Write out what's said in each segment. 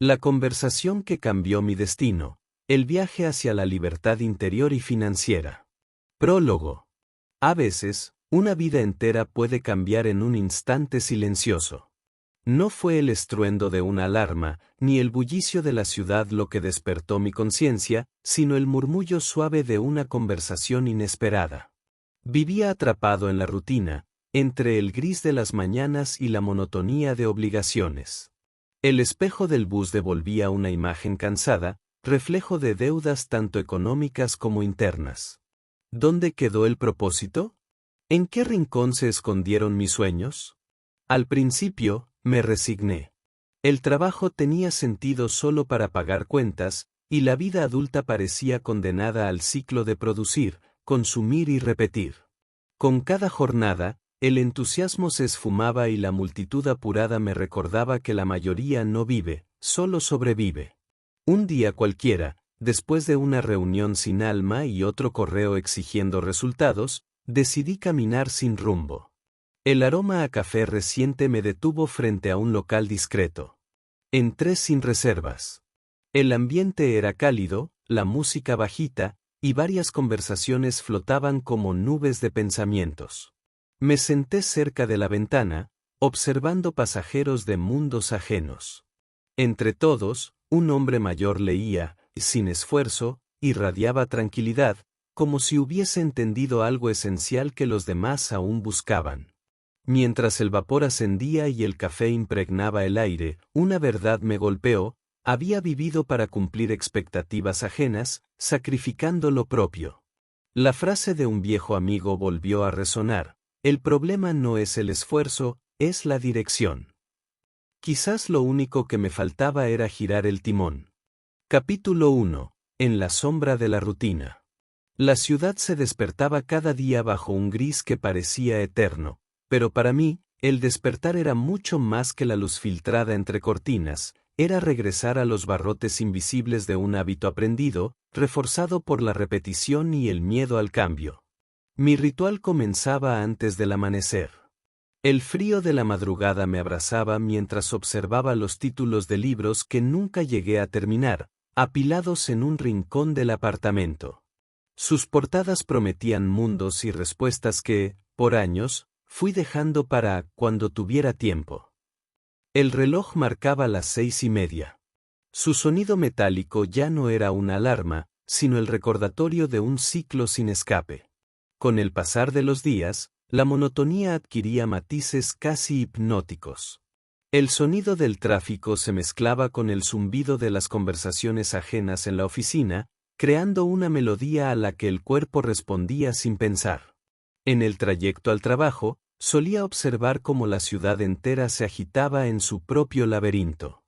La conversación que cambió mi destino, el viaje hacia la libertad interior y financiera. Prólogo. A veces, una vida entera puede cambiar en un instante silencioso. No fue el estruendo de una alarma, ni el bullicio de la ciudad lo que despertó mi conciencia, sino el murmullo suave de una conversación inesperada. Vivía atrapado en la rutina, entre el gris de las mañanas y la monotonía de obligaciones. El espejo del bus devolvía una imagen cansada, reflejo de deudas tanto económicas como internas. ¿Dónde quedó el propósito? ¿En qué rincón se escondieron mis sueños? Al principio, me resigné. El trabajo tenía sentido solo para pagar cuentas, y la vida adulta parecía condenada al ciclo de producir, consumir y repetir. Con cada jornada, el entusiasmo se esfumaba y la multitud apurada me recordaba que la mayoría no vive, solo sobrevive. Un día cualquiera, después de una reunión sin alma y otro correo exigiendo resultados, decidí caminar sin rumbo. El aroma a café reciente me detuvo frente a un local discreto. Entré sin reservas. El ambiente era cálido, la música bajita, y varias conversaciones flotaban como nubes de pensamientos. Me senté cerca de la ventana, observando pasajeros de mundos ajenos. Entre todos, un hombre mayor leía, sin esfuerzo, irradiaba tranquilidad, como si hubiese entendido algo esencial que los demás aún buscaban. Mientras el vapor ascendía y el café impregnaba el aire, una verdad me golpeó: había vivido para cumplir expectativas ajenas, sacrificando lo propio. La frase de un viejo amigo volvió a resonar: el problema no es el esfuerzo, es la dirección. Quizás lo único que me faltaba era girar el timón. Capítulo 1. En la sombra de la rutina. La ciudad se despertaba cada día bajo un gris que parecía eterno. Pero para mí, el despertar era mucho más que la luz filtrada entre cortinas, era regresar a los barrotes invisibles de un hábito aprendido, reforzado por la repetición y el miedo al cambio. Mi ritual comenzaba antes del amanecer. El frío de la madrugada me abrazaba mientras observaba los títulos de libros que nunca llegué a terminar, apilados en un rincón del apartamento. Sus portadas prometían mundos y respuestas que, por años, fui dejando para cuando tuviera tiempo. El reloj marcaba las 6:30. Su sonido metálico ya no era una alarma, sino el recordatorio de un ciclo sin escape. Con el pasar de los días, la monotonía adquiría matices casi hipnóticos. El sonido del tráfico se mezclaba con el zumbido de las conversaciones ajenas en la oficina, creando una melodía a la que el cuerpo respondía sin pensar. En el trayecto al trabajo, solía observar cómo la ciudad entera se agitaba en su propio laberinto.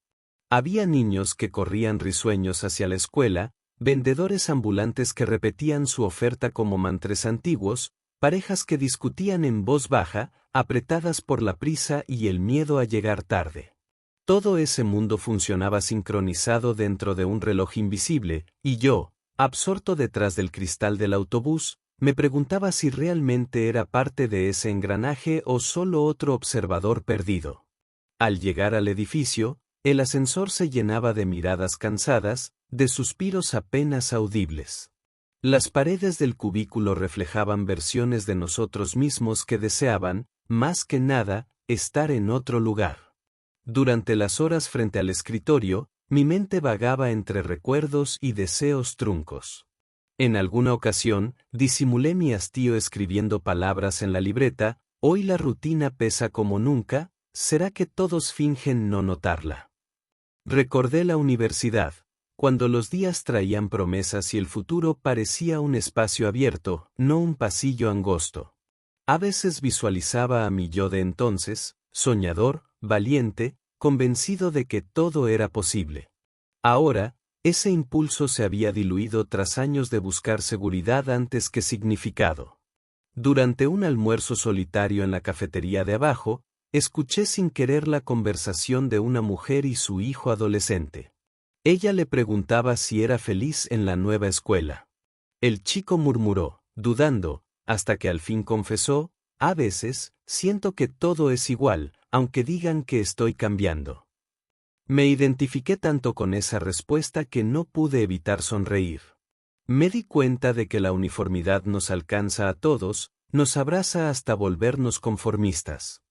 Había niños que corrían risueños hacia la escuela, vendedores ambulantes que repetían su oferta como mantras antiguos, parejas que discutían en voz baja, apretadas por la prisa y el miedo a llegar tarde. Todo ese mundo funcionaba sincronizado dentro de un reloj invisible, y yo, absorto detrás del cristal del autobús, me preguntaba si realmente era parte de ese engranaje o solo otro observador perdido. Al llegar al edificio, el ascensor se llenaba de miradas cansadas, de suspiros apenas audibles. Las paredes del cubículo reflejaban versiones de nosotros mismos que deseaban, más que nada, estar en otro lugar. Durante las horas frente al escritorio, mi mente vagaba entre recuerdos y deseos truncos. En alguna ocasión, disimulé mi hastío escribiendo palabras en la libreta: hoy la rutina pesa como nunca, ¿será que todos fingen no notarla? Recordé la universidad, cuando los días traían promesas y el futuro parecía un espacio abierto, no un pasillo angosto. A veces visualizaba a mi yo de entonces, soñador, valiente, convencido de que todo era posible. Ahora, ese impulso se había diluido tras años de buscar seguridad antes que significado. Durante un almuerzo solitario en la cafetería de abajo, escuché sin querer la conversación de una mujer y su hijo adolescente. Ella le preguntaba si era feliz en la nueva escuela. El chico murmuró, dudando, hasta que al fin confesó: a veces, siento que todo es igual, aunque digan que estoy cambiando. Me identifiqué tanto con esa respuesta que no pude evitar sonreír. Me di cuenta de que la uniformidad nos alcanza a todos, nos abraza hasta volvernos conformistas.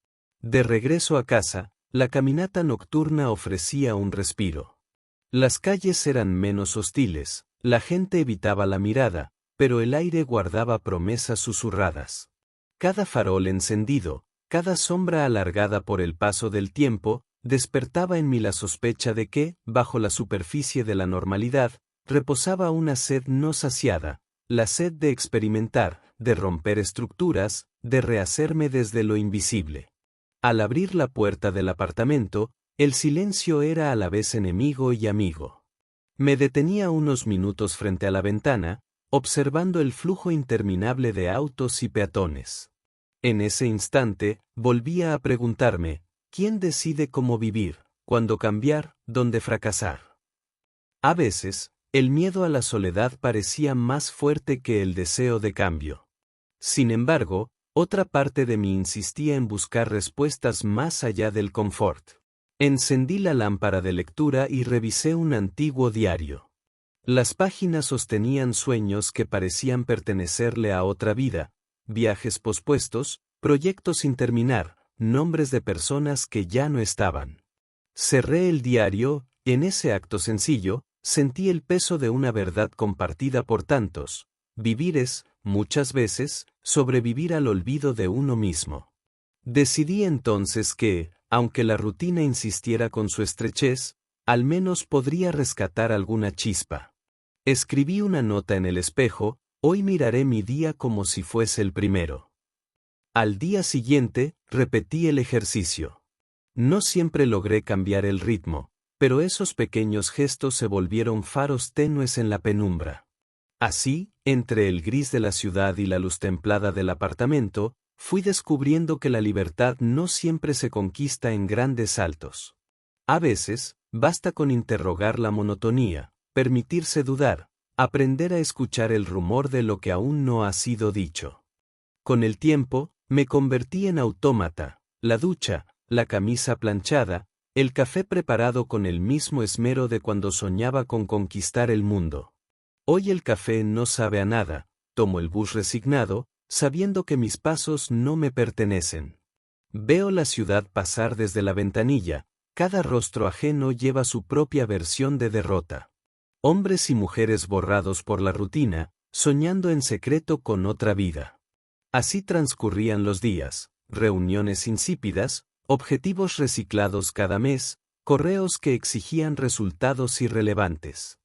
De regreso a casa, la caminata nocturna ofrecía un respiro. Las calles eran menos hostiles, la gente evitaba la mirada, pero el aire guardaba promesas susurradas. Cada farol encendido, cada sombra alargada por el paso del tiempo, despertaba en mí la sospecha de que, bajo la superficie de la normalidad, reposaba una sed no saciada, la sed de experimentar, de romper estructuras, de rehacerme desde lo invisible. Al abrir la puerta del apartamento, el silencio era a la vez enemigo y amigo. Me detenía unos minutos frente a la ventana, observando el flujo interminable de autos y peatones. En ese instante, volvía a preguntarme, ¿quién decide cómo vivir, cuándo cambiar, dónde fracasar? A veces, el miedo a la soledad parecía más fuerte que el deseo de cambio. Sin embargo, otra parte de mí insistía en buscar respuestas más allá del confort. Encendí la lámpara de lectura y revisé un antiguo diario. Las páginas sostenían sueños que parecían pertenecerle a otra vida, viajes pospuestos, proyectos sin terminar, nombres de personas que ya no estaban. Cerré el diario, en ese acto sencillo, sentí el peso de una verdad compartida por tantos. Vivir es, muchas veces, sobrevivir al olvido de uno mismo. Decidí entonces que, aunque la rutina insistiera con su estrechez, al menos podría rescatar alguna chispa. Escribí una nota en el espejo, hoy miraré mi día como si fuese el primero. Al día siguiente, repetí el ejercicio. No siempre logré cambiar el ritmo, pero esos pequeños gestos se volvieron faros tenues en la penumbra. Así, entre el gris de la ciudad y la luz templada del apartamento, fui descubriendo que la libertad no siempre se conquista en grandes saltos. A veces, basta con interrogar la monotonía, permitirse dudar, aprender a escuchar el rumor de lo que aún no ha sido dicho. Con el tiempo, me convertí en autómata, la ducha, la camisa planchada, el café preparado con el mismo esmero de cuando soñaba con conquistar el mundo. Hoy el café no sabe a nada, tomo el bus resignado, sabiendo que mis pasos no me pertenecen. Veo la ciudad pasar desde la ventanilla, cada rostro ajeno lleva su propia versión de derrota. Hombres y mujeres borrados por la rutina, soñando en secreto con otra vida. Así transcurrían los días, reuniones insípidas, objetivos reciclados cada mes, correos que exigían resultados irrelevantes.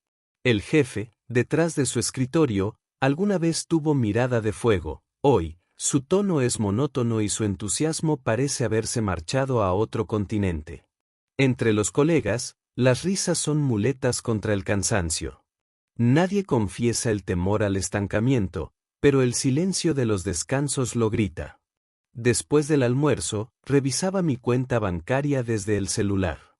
El jefe, detrás de su escritorio, alguna vez tuvo mirada de fuego, hoy, su tono es monótono y su entusiasmo parece haberse marchado a otro continente. Entre los colegas, las risas son muletas contra el cansancio. Nadie confiesa el temor al estancamiento, pero el silencio de los descansos lo grita. Después del almuerzo, revisaba mi cuenta bancaria desde el celular.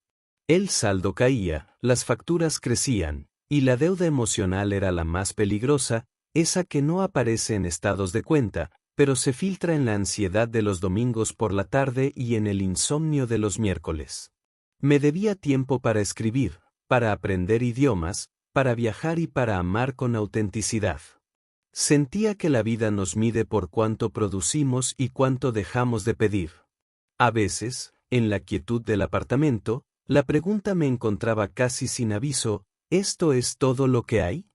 El saldo caía, las facturas crecían, y la deuda emocional era la más peligrosa, esa que no aparece en estados de cuenta, pero se filtra en la ansiedad de los domingos por la tarde y en el insomnio de los miércoles. Me debía tiempo para escribir, para aprender idiomas, para viajar y para amar con autenticidad. Sentía que la vida nos mide por cuánto producimos y cuánto dejamos de pedir. A veces, en la quietud del apartamento, la pregunta me encontraba casi sin aviso, ¿esto es todo lo que hay?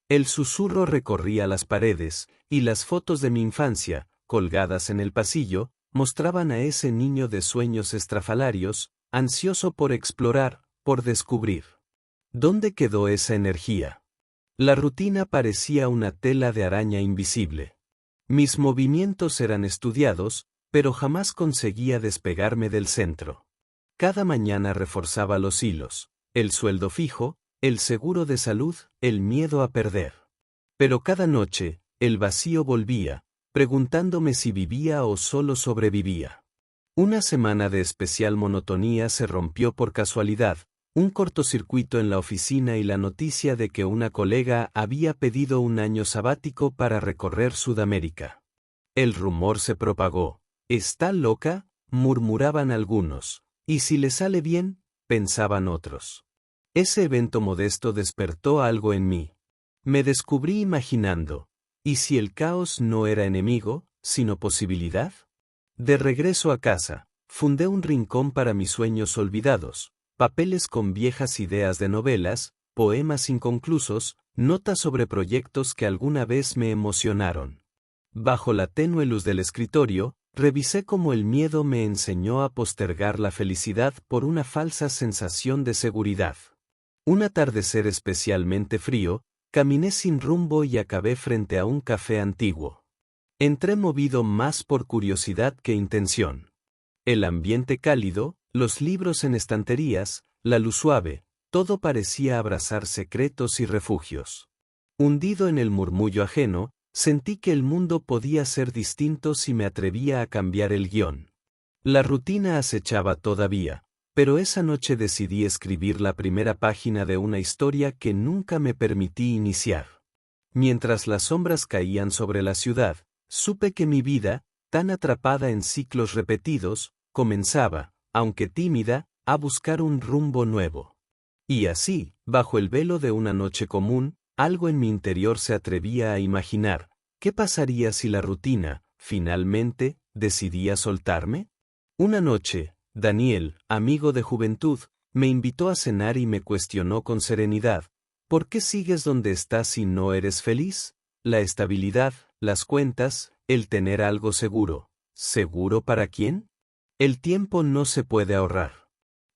El susurro recorría las paredes, y las fotos de mi infancia, colgadas en el pasillo, mostraban a ese niño de sueños estrafalarios, ansioso por explorar, por descubrir. ¿Dónde quedó esa energía? La rutina parecía una tela de araña invisible. Mis movimientos eran estudiados, pero jamás conseguía despegarme del centro. Cada mañana reforzaba los hilos, el sueldo fijo, el seguro de salud, el miedo a perder. Pero cada noche, el vacío volvía, preguntándome si vivía o solo sobrevivía. Una semana de especial monotonía se rompió por casualidad, un cortocircuito en la oficina y la noticia de que una colega había pedido un año sabático para recorrer Sudamérica. El rumor se propagó. ¿Está loca?, murmuraban algunos. ¿Y si le sale bien? pensaban otros. Ese evento modesto despertó algo en mí. Me descubrí imaginando, ¿y si el caos no era enemigo, sino posibilidad? De regreso a casa, fundé un rincón para mis sueños olvidados, papeles con viejas ideas de novelas, poemas inconclusos, notas sobre proyectos que alguna vez me emocionaron. Bajo la tenue luz del escritorio, revisé cómo el miedo me enseñó a postergar la felicidad por una falsa sensación de seguridad. Un atardecer especialmente frío, caminé sin rumbo y acabé frente a un café antiguo. Entré movido más por curiosidad que intención. El ambiente cálido, los libros en estanterías, la luz suave, todo parecía abrazar secretos y refugios. Hundido en el murmullo ajeno, sentí que el mundo podía ser distinto si me atrevía a cambiar el guión. La rutina acechaba todavía, pero esa noche decidí escribir la primera página de una historia que nunca me permití iniciar. Mientras las sombras caían sobre la ciudad, supe que mi vida, tan atrapada en ciclos repetidos, comenzaba, aunque tímida, a buscar un rumbo nuevo. Y así, bajo el velo de una noche común, algo en mi interior se atrevía a imaginar, ¿qué pasaría si la rutina, finalmente, decidía soltarme? Una noche, Daniel, amigo de juventud, me invitó a cenar y me cuestionó con serenidad, ¿por qué sigues donde estás si no eres feliz? La estabilidad, las cuentas, el tener algo seguro. ¿Seguro para quién? El tiempo no se puede ahorrar.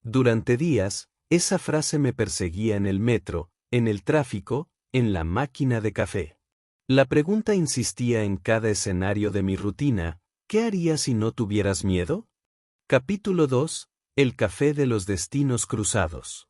Durante días, esa frase me perseguía en el metro, en el tráfico, en la máquina de café. La pregunta insistía en cada escenario de mi rutina, ¿qué harías si no tuvieras miedo? Capítulo 2. El café de los destinos cruzados.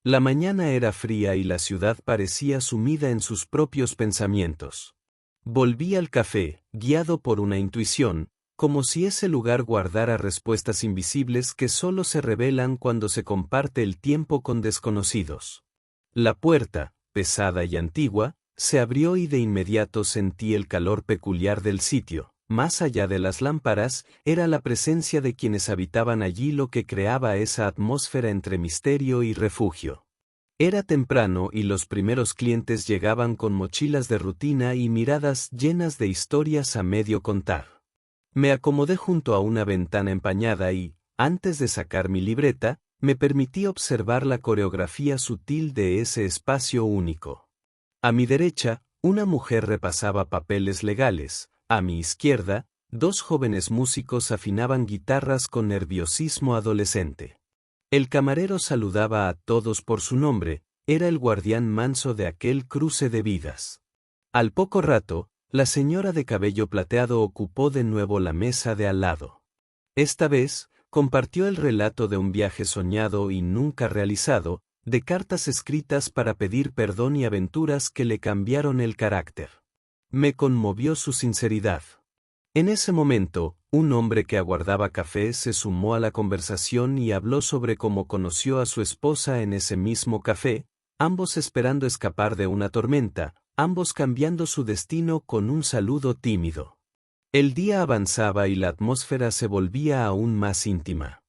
La mañana era fría y la ciudad parecía sumida en sus propios pensamientos. Volví al café, guiado por una intuición, como si ese lugar guardara respuestas invisibles que solo se revelan cuando se comparte el tiempo con desconocidos. La puerta, pesada y antigua, se abrió y de inmediato sentí el calor peculiar del sitio. Más allá de las lámparas, era la presencia de quienes habitaban allí lo que creaba esa atmósfera entre misterio y refugio. Era temprano y los primeros clientes llegaban con mochilas de rutina y miradas llenas de historias a medio contar. Me acomodé junto a una ventana empañada y, antes de sacar mi libreta, me permití observar la coreografía sutil de ese espacio único. A mi derecha, una mujer repasaba papeles legales. A mi izquierda, dos jóvenes músicos afinaban guitarras con nerviosismo adolescente. El camarero saludaba a todos por su nombre, era el guardián manso de aquel cruce de vidas. Al poco rato, la señora de cabello plateado ocupó de nuevo la mesa de al lado. Esta vez, compartió el relato de un viaje soñado y nunca realizado, de cartas escritas para pedir perdón y aventuras que le cambiaron el carácter. Me conmovió su sinceridad. En ese momento, un hombre que aguardaba café se sumó a la conversación y habló sobre cómo conoció a su esposa en ese mismo café, ambos esperando escapar de una tormenta, ambos cambiando su destino con un saludo tímido. El día avanzaba y la atmósfera se volvía aún más íntima.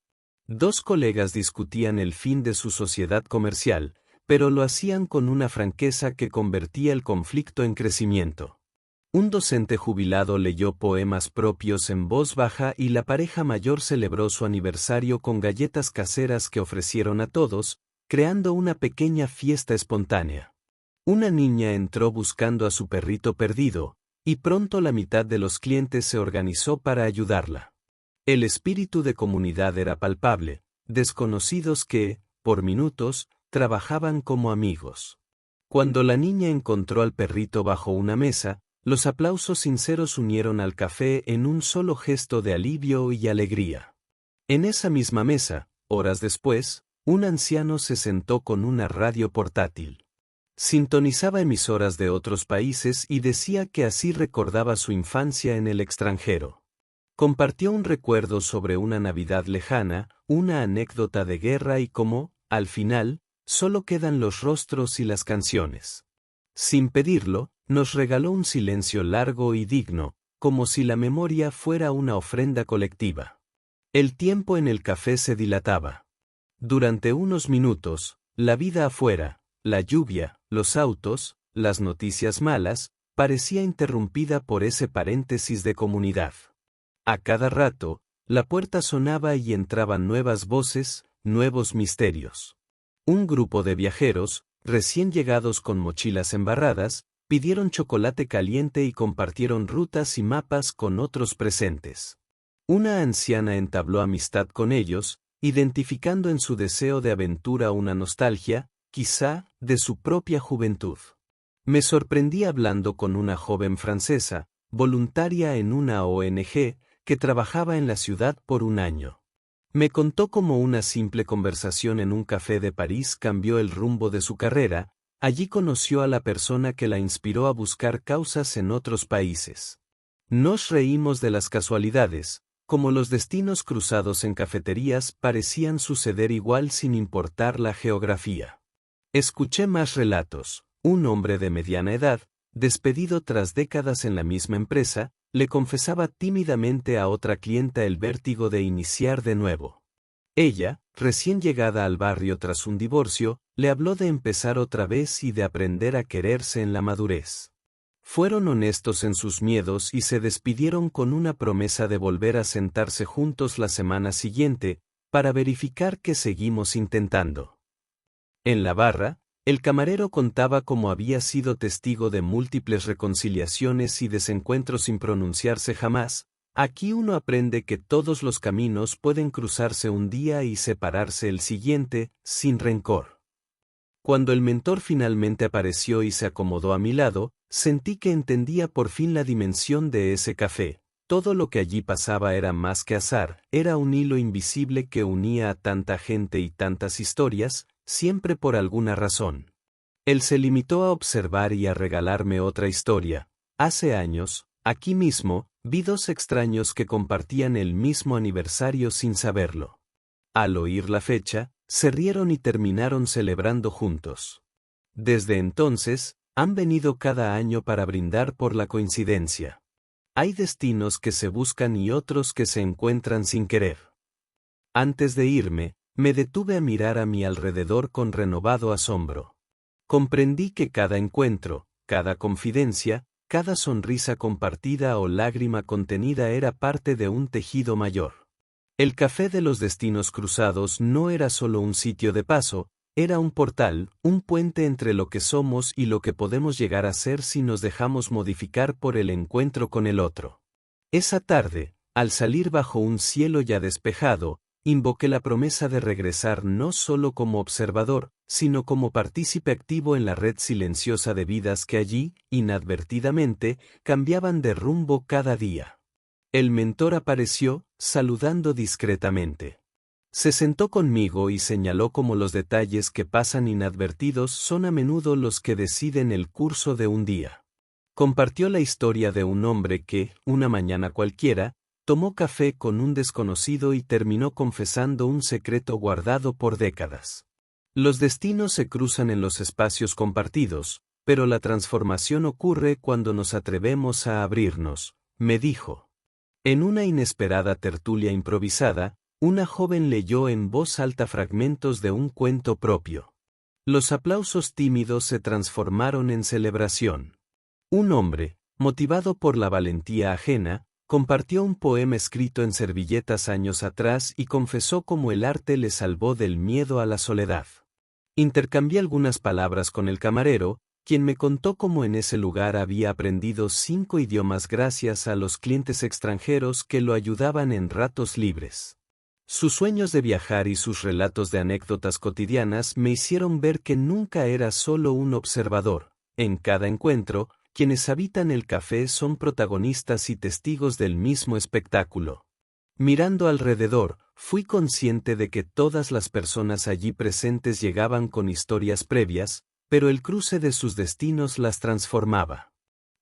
Dos colegas discutían el fin de su sociedad comercial, pero lo hacían con una franqueza que convertía el conflicto en crecimiento. Un docente jubilado leyó poemas propios en voz baja y la pareja mayor celebró su aniversario con galletas caseras que ofrecieron a todos, creando una pequeña fiesta espontánea. Una niña entró buscando a su perrito perdido, y pronto la mitad de los clientes se organizó para ayudarla. El espíritu de comunidad era palpable, desconocidos que, por minutos, trabajaban como amigos. Cuando la niña encontró al perrito bajo una mesa, los aplausos sinceros unieron al café en un solo gesto de alivio y alegría. En esa misma mesa, horas después, un anciano se sentó con una radio portátil. Sintonizaba emisoras de otros países y decía que así recordaba su infancia en el extranjero. Compartió un recuerdo sobre una Navidad lejana, una anécdota de guerra y cómo, al final, solo quedan los rostros y las canciones. Sin pedirlo, nos regaló un silencio largo y digno, como si la memoria fuera una ofrenda colectiva. El tiempo en el café se dilataba. Durante unos minutos, la vida afuera, la lluvia, los autos, las noticias malas, parecía interrumpida por ese paréntesis de comunidad. A cada rato, la puerta sonaba y entraban nuevas voces, nuevos misterios. Un grupo de viajeros, recién llegados con mochilas embarradas, pidieron chocolate caliente y compartieron rutas y mapas con otros presentes. Una anciana entabló amistad con ellos, identificando en su deseo de aventura una nostalgia, quizá, de su propia juventud. Me sorprendí hablando con una joven francesa, voluntaria en una ONG, que trabajaba en la ciudad por un año. Me contó cómo una simple conversación en un café de París cambió el rumbo de su carrera. Allí conoció a la persona que la inspiró a buscar causas en otros países. Nos reímos de las casualidades, como los destinos cruzados en cafeterías parecían suceder igual sin importar la geografía. Escuché más relatos. Un hombre de mediana edad, despedido tras décadas en la misma empresa, le confesaba tímidamente a otra clienta el vértigo de iniciar de nuevo. Ella, recién llegada al barrio tras un divorcio, le habló de empezar otra vez y de aprender a quererse en la madurez. Fueron honestos en sus miedos y se despidieron con una promesa de volver a sentarse juntos la semana siguiente, para verificar que seguimos intentando. En la barra, el camarero contaba cómo había sido testigo de múltiples reconciliaciones y desencuentros sin pronunciarse jamás. Aquí uno aprende que todos los caminos pueden cruzarse un día y separarse el siguiente, sin rencor. Cuando el mentor finalmente apareció y se acomodó a mi lado, sentí que entendía por fin la dimensión de ese café. Todo lo que allí pasaba era más que azar, era un hilo invisible que unía a tanta gente y tantas historias, siempre por alguna razón. Él se limitó a observar y a regalarme otra historia. Hace años, aquí mismo, vi dos extraños que compartían el mismo aniversario sin saberlo. Al oír la fecha, se rieron y terminaron celebrando juntos. Desde entonces, han venido cada año para brindar por la coincidencia. Hay destinos que se buscan y otros que se encuentran sin querer. Antes de irme, me detuve a mirar a mi alrededor con renovado asombro. Comprendí que cada encuentro, cada confidencia, cada sonrisa compartida o lágrima contenida era parte de un tejido mayor. El café de los destinos cruzados no era solo un sitio de paso, era un portal, un puente entre lo que somos y lo que podemos llegar a ser si nos dejamos modificar por el encuentro con el otro. Esa tarde, al salir bajo un cielo ya despejado, invoqué la promesa de regresar no solo como observador, sino como partícipe activo en la red silenciosa de vidas que allí, inadvertidamente, cambiaban de rumbo cada día. El mentor apareció, saludando discretamente. Se sentó conmigo y señaló cómo los detalles que pasan inadvertidos son a menudo los que deciden el curso de un día. Compartió la historia de un hombre que, una mañana cualquiera, tomó café con un desconocido y terminó confesando un secreto guardado por décadas. Los destinos se cruzan en los espacios compartidos, pero la transformación ocurre cuando nos atrevemos a abrirnos, me dijo. En una inesperada tertulia improvisada, una joven leyó en voz alta fragmentos de un cuento propio. Los aplausos tímidos se transformaron en celebración. Un hombre, motivado por la valentía ajena, compartió un poema escrito en servilletas años atrás y confesó cómo el arte le salvó del miedo a la soledad. Intercambié algunas palabras con el camarero, quien me contó cómo en ese lugar había aprendido 5 idiomas gracias a los clientes extranjeros que lo ayudaban en ratos libres. Sus sueños de viajar y sus relatos de anécdotas cotidianas me hicieron ver que nunca era solo un observador. En cada encuentro, quienes habitan el café son protagonistas y testigos del mismo espectáculo. Mirando alrededor, fui consciente de que todas las personas allí presentes llegaban con historias previas, pero el cruce de sus destinos las transformaba.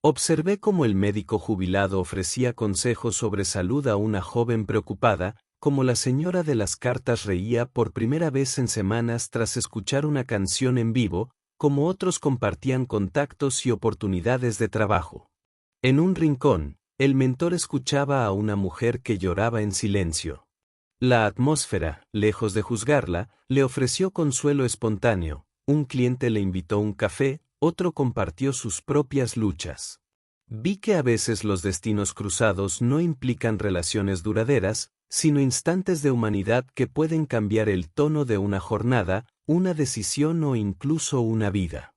Observé cómo el médico jubilado ofrecía consejos sobre salud a una joven preocupada, como la señora de las cartas reía por primera vez en semanas tras escuchar una canción en vivo, como otros compartían contactos y oportunidades de trabajo. En un rincón, el mentor escuchaba a una mujer que lloraba en silencio. La atmósfera, lejos de juzgarla, le ofreció consuelo espontáneo. Un cliente le invitó un café, otro compartió sus propias luchas. Vi que a veces los destinos cruzados no implican relaciones duraderas, sino instantes de humanidad que pueden cambiar el tono de una jornada, una decisión o incluso una vida.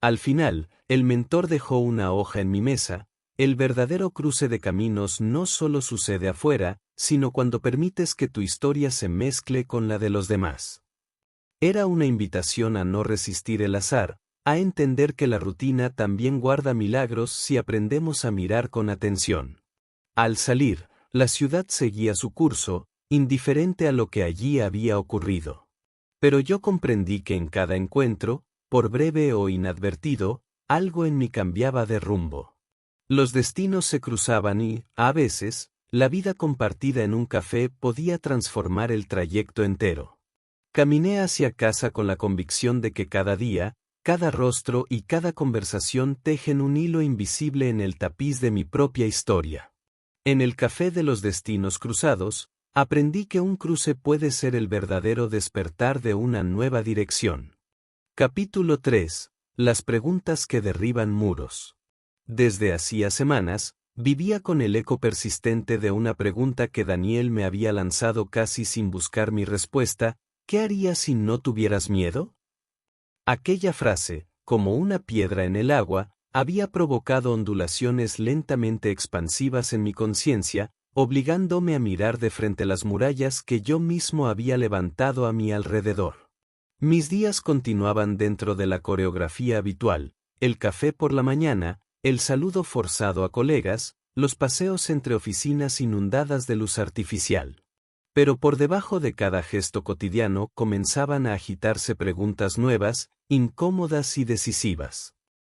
Al final, el mentor dejó una hoja en mi mesa. El verdadero cruce de caminos no solo sucede afuera, sino cuando permites que tu historia se mezcle con la de los demás. Era una invitación a no resistir el azar, a entender que la rutina también guarda milagros si aprendemos a mirar con atención. Al salir, la ciudad seguía su curso, indiferente a lo que allí había ocurrido. Pero yo comprendí que en cada encuentro, por breve o inadvertido, algo en mí cambiaba de rumbo. Los destinos se cruzaban y, a veces, la vida compartida en un café podía transformar el trayecto entero. Caminé hacia casa con la convicción de que cada día, cada rostro y cada conversación tejen un hilo invisible en el tapiz de mi propia historia. En el café de los destinos cruzados, aprendí que un cruce puede ser el verdadero despertar de una nueva dirección. Capítulo 3. Las preguntas que derriban muros. Desde hacía semanas, vivía con el eco persistente de una pregunta que Daniel me había lanzado casi sin buscar mi respuesta: ¿qué harías si no tuvieras miedo? Aquella frase, como una piedra en el agua, había provocado ondulaciones lentamente expansivas en mi conciencia, obligándome a mirar de frente las murallas que yo mismo había levantado a mi alrededor. Mis días continuaban dentro de la coreografía habitual: el café por la mañana, el saludo forzado a colegas, los paseos entre oficinas inundadas de luz artificial. Pero por debajo de cada gesto cotidiano comenzaban a agitarse preguntas nuevas, incómodas y decisivas.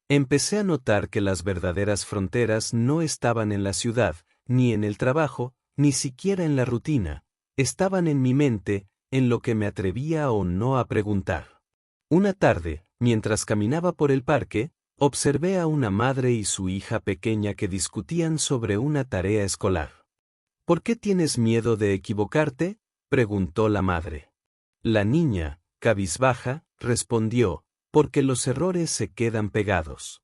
Empecé a notar que las verdaderas fronteras no estaban en la ciudad, ni en el trabajo, ni siquiera en la rutina. Estaban en mi mente, en lo que me atrevía o no a preguntar. Una tarde, mientras caminaba por el parque, observé a una madre y su hija pequeña que discutían sobre una tarea escolar. ¿Por qué tienes miedo de equivocarte?, preguntó la madre. La niña, cabizbaja, respondió: porque los errores se quedan pegados.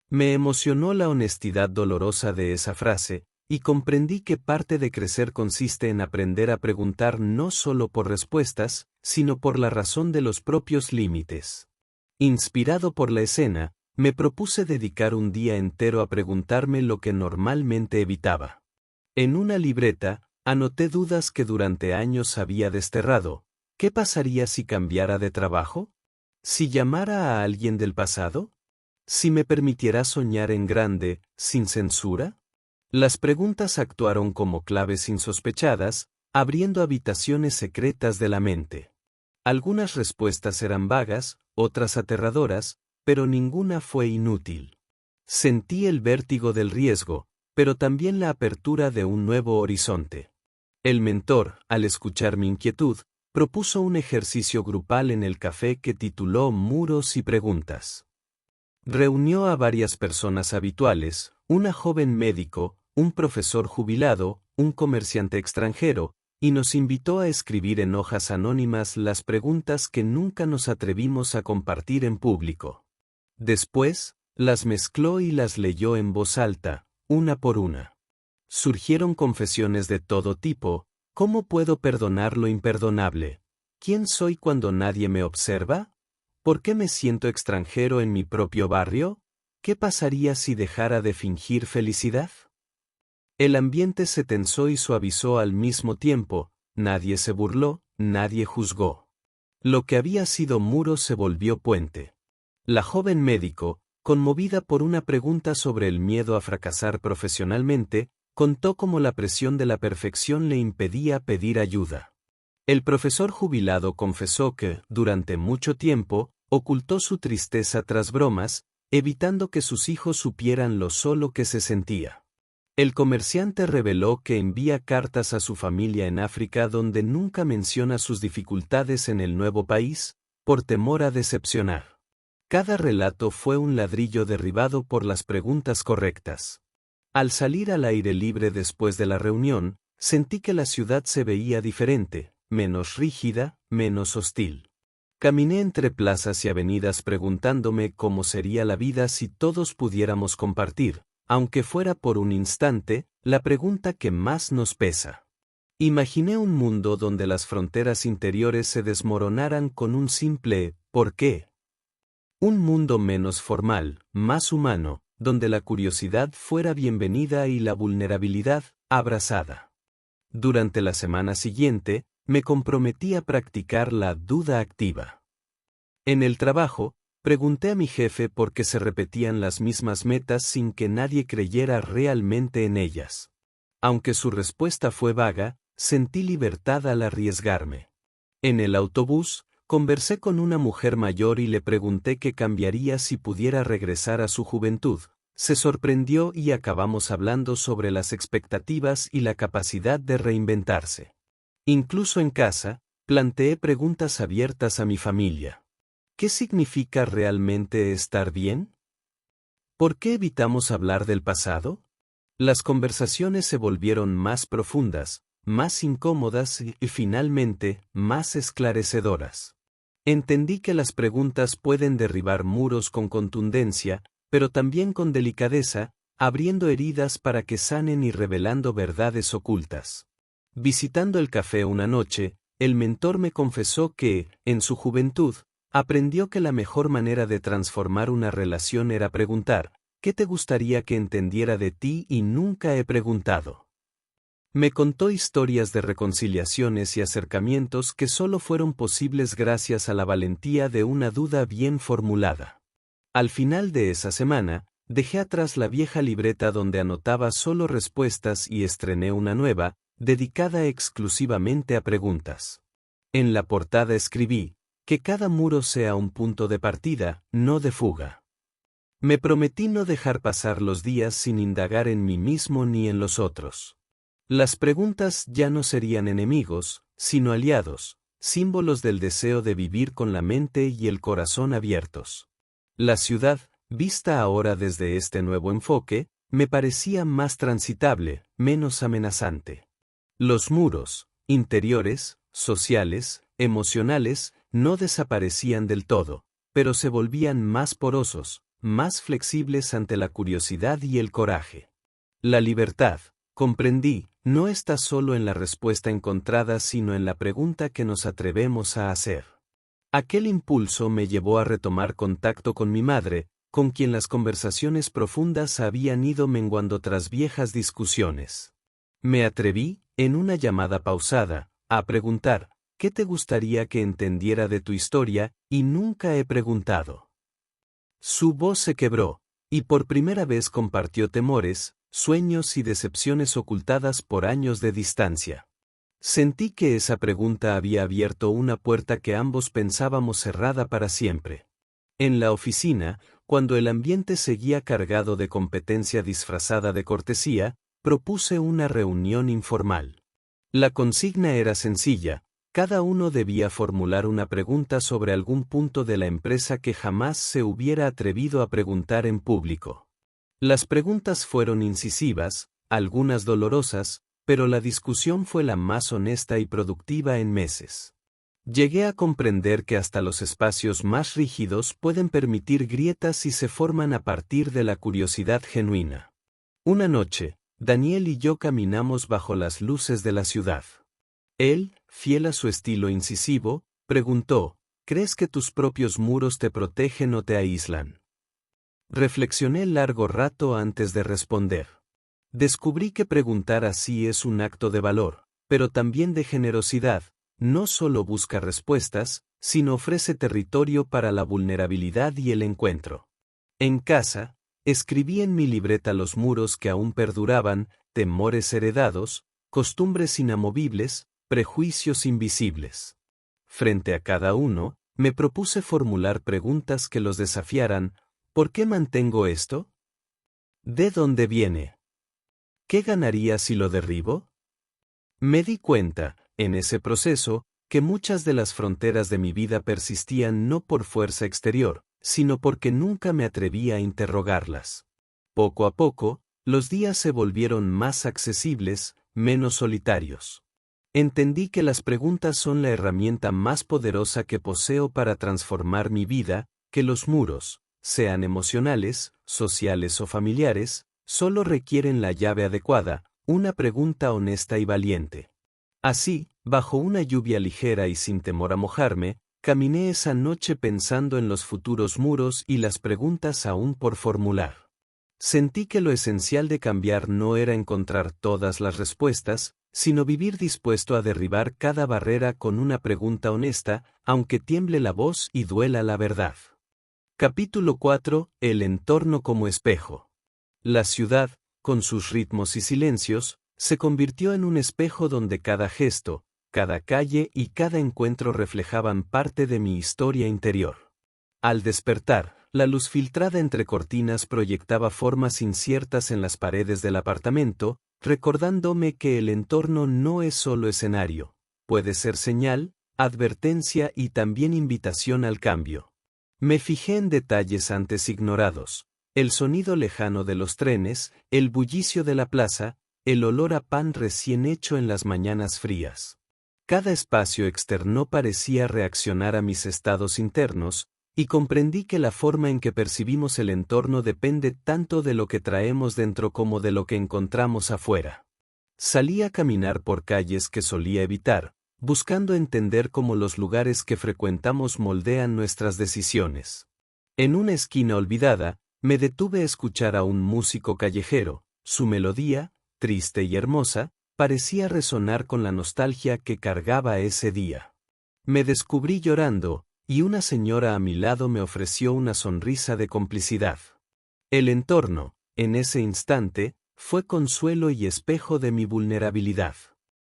Me emocionó la honestidad dolorosa de esa frase, y comprendí que parte de crecer consiste en aprender a preguntar no solo por respuestas, sino por la razón de los propios límites. Inspirado por la escena, me propuse dedicar un día entero a preguntarme lo que normalmente evitaba. En una libreta, anoté dudas que durante años había desterrado. ¿Qué pasaría si cambiara de trabajo? ¿Si llamara a alguien del pasado? ¿Si me permitiera soñar en grande, sin censura? Las preguntas actuaron como claves insospechadas, abriendo habitaciones secretas de la mente. Algunas respuestas eran vagas, otras aterradoras, pero ninguna fue inútil. Sentí el vértigo del riesgo, pero también la apertura de un nuevo horizonte. El mentor, al escuchar mi inquietud, propuso un ejercicio grupal en el café que tituló Muros y Preguntas. Reunió a varias personas habituales: una joven médico, un profesor jubilado, un comerciante extranjero, y nos invitó a escribir en hojas anónimas las preguntas que nunca nos atrevimos a compartir en público. Después, las mezcló y las leyó en voz alta, una por una. Surgieron confesiones de todo tipo: ¿cómo puedo perdonar lo imperdonable? ¿Quién soy cuando nadie me observa? ¿Por qué me siento extranjero en mi propio barrio? ¿Qué pasaría si dejara de fingir felicidad? El ambiente se tensó y suavizó al mismo tiempo. Nadie se burló, nadie juzgó. Lo que había sido muro se volvió puente. La joven médico, conmovida por una pregunta sobre el miedo a fracasar profesionalmente, contó cómo la presión de la perfección le impedía pedir ayuda. El profesor jubilado confesó que, durante mucho tiempo, ocultó su tristeza tras bromas, evitando que sus hijos supieran lo solo que se sentía. El comerciante reveló que envía cartas a su familia en África donde nunca menciona sus dificultades en el nuevo país, por temor a decepcionar. Cada relato fue un ladrillo derribado por las preguntas correctas. Al salir al aire libre después de la reunión, Sentí que la ciudad se veía diferente, menos rígida, menos hostil. Caminé entre plazas y avenidas preguntándome cómo sería la vida si todos pudiéramos compartir, aunque fuera por un instante, la pregunta que más nos pesa. Imaginé un mundo donde las fronteras interiores se desmoronaran con un simple ¿por qué? Un mundo menos formal, más humano, donde la curiosidad fuera bienvenida y la vulnerabilidad abrazada. Durante la semana siguiente, me comprometí a practicar la duda activa. En el trabajo, pregunté a mi jefe por qué se repetían las mismas metas sin que nadie creyera realmente en ellas. Aunque su respuesta fue vaga, sentí libertad al arriesgarme. En el autobús, conversé con una mujer mayor y le pregunté qué cambiaría si pudiera regresar a su juventud. Se sorprendió y acabamos hablando sobre las expectativas y la capacidad de reinventarse. Incluso en casa, planteé preguntas abiertas a mi familia. ¿Qué significa realmente estar bien? ¿Por qué evitamos hablar del pasado? Las conversaciones se volvieron más profundas, más incómodas y finalmente, más esclarecedoras. Entendí que las preguntas pueden derribar muros con contundencia, pero también con delicadeza, abriendo heridas para que sanen y revelando verdades ocultas. Visitando el café una noche, el mentor me confesó que, en su juventud, aprendió que la mejor manera de transformar una relación era preguntar, ¿qué te gustaría que entendiera de ti y nunca he preguntado? Me contó historias de reconciliaciones y acercamientos que solo fueron posibles gracias a la valentía de una duda bien formulada. Al final de esa semana, dejé atrás la vieja libreta donde anotaba solo respuestas y estrené una nueva, dedicada exclusivamente a preguntas. En la portada escribí, que cada muro sea un punto de partida, no de fuga. Me prometí no dejar pasar los días sin indagar en mí mismo ni en los otros. Las preguntas ya no serían enemigos, sino aliados, símbolos del deseo de vivir con la mente y el corazón abiertos. La ciudad, vista ahora desde este nuevo enfoque, me parecía más transitable, menos amenazante. Los muros, interiores, sociales, emocionales, no desaparecían del todo, pero se volvían más porosos, más flexibles ante la curiosidad y el coraje. La libertad, comprendí, no está solo en la respuesta encontrada sino en la pregunta que nos atrevemos a hacer. Aquel impulso me llevó a retomar contacto con mi madre, con quien las conversaciones profundas habían ido menguando tras viejas discusiones. Me atreví, en una llamada pausada, a preguntar, ¿qué te gustaría que entendiera de tu historia? Y nunca he preguntado. Su voz se quebró, y por primera vez compartió temores, sueños y decepciones ocultadas por años de distancia. Sentí que esa pregunta había abierto una puerta que ambos pensábamos cerrada para siempre. En la oficina, cuando el ambiente seguía cargado de competencia disfrazada de cortesía, propuse una reunión informal. La consigna era sencilla, cada uno debía formular una pregunta sobre algún punto de la empresa que jamás se hubiera atrevido a preguntar en público. Las preguntas fueron incisivas, algunas dolorosas, pero la discusión fue la más honesta y productiva en meses. Llegué a comprender que hasta los espacios más rígidos pueden permitir grietas y se forman a partir de la curiosidad genuina. Una noche, Daniel y yo caminamos bajo las luces de la ciudad. Él, fiel a su estilo incisivo, preguntó, ¿crees que tus propios muros te protegen o te aíslan? Reflexioné largo rato antes de responder. Descubrí que preguntar así es un acto de valor, pero también de generosidad. No solo busca respuestas, sino ofrece territorio para la vulnerabilidad y el encuentro. En casa, escribí en mi libreta los muros que aún perduraban, temores heredados, costumbres inamovibles, prejuicios invisibles. Frente a cada uno, me propuse formular preguntas que los desafiaran. ¿Por qué mantengo esto? ¿De dónde viene? ¿Qué ganaría si lo derribo? Me di cuenta, en ese proceso, que muchas de las fronteras de mi vida persistían no por fuerza exterior, sino porque nunca me atreví a interrogarlas. Poco a poco, los días se volvieron más accesibles, menos solitarios. Entendí que las preguntas son la herramienta más poderosa que poseo para transformar mi vida, que los muros, sean emocionales, sociales o familiares, solo requieren la llave adecuada, una pregunta honesta y valiente. Así, bajo una lluvia ligera y sin temor a mojarme, caminé esa noche pensando en los futuros muros y las preguntas aún por formular. Sentí que lo esencial de cambiar no era encontrar todas las respuestas, sino vivir dispuesto a derribar cada barrera con una pregunta honesta, aunque tiemble la voz y duela la verdad. Capítulo 4. El entorno como espejo. La ciudad, con sus ritmos y silencios, se convirtió en un espejo donde cada gesto, cada calle y cada encuentro reflejaban parte de mi historia interior. Al despertar, la luz filtrada entre cortinas proyectaba formas inciertas en las paredes del apartamento, recordándome que el entorno no es solo escenario, puede ser señal, advertencia y también invitación al cambio. Me fijé en detalles antes ignorados: el sonido lejano de los trenes, el bullicio de la plaza, el olor a pan recién hecho en las mañanas frías. Cada espacio externo parecía reaccionar a mis estados internos, y comprendí que la forma en que percibimos el entorno depende tanto de lo que traemos dentro como de lo que encontramos afuera. Salí a caminar por calles que solía evitar, buscando entender cómo los lugares que frecuentamos moldean nuestras decisiones. En una esquina olvidada, me detuve a escuchar a un músico callejero. Su melodía, triste y hermosa, parecía resonar con la nostalgia que cargaba ese día. Me descubrí llorando, y una señora a mi lado me ofreció una sonrisa de complicidad. El entorno, en ese instante, fue consuelo y espejo de mi vulnerabilidad.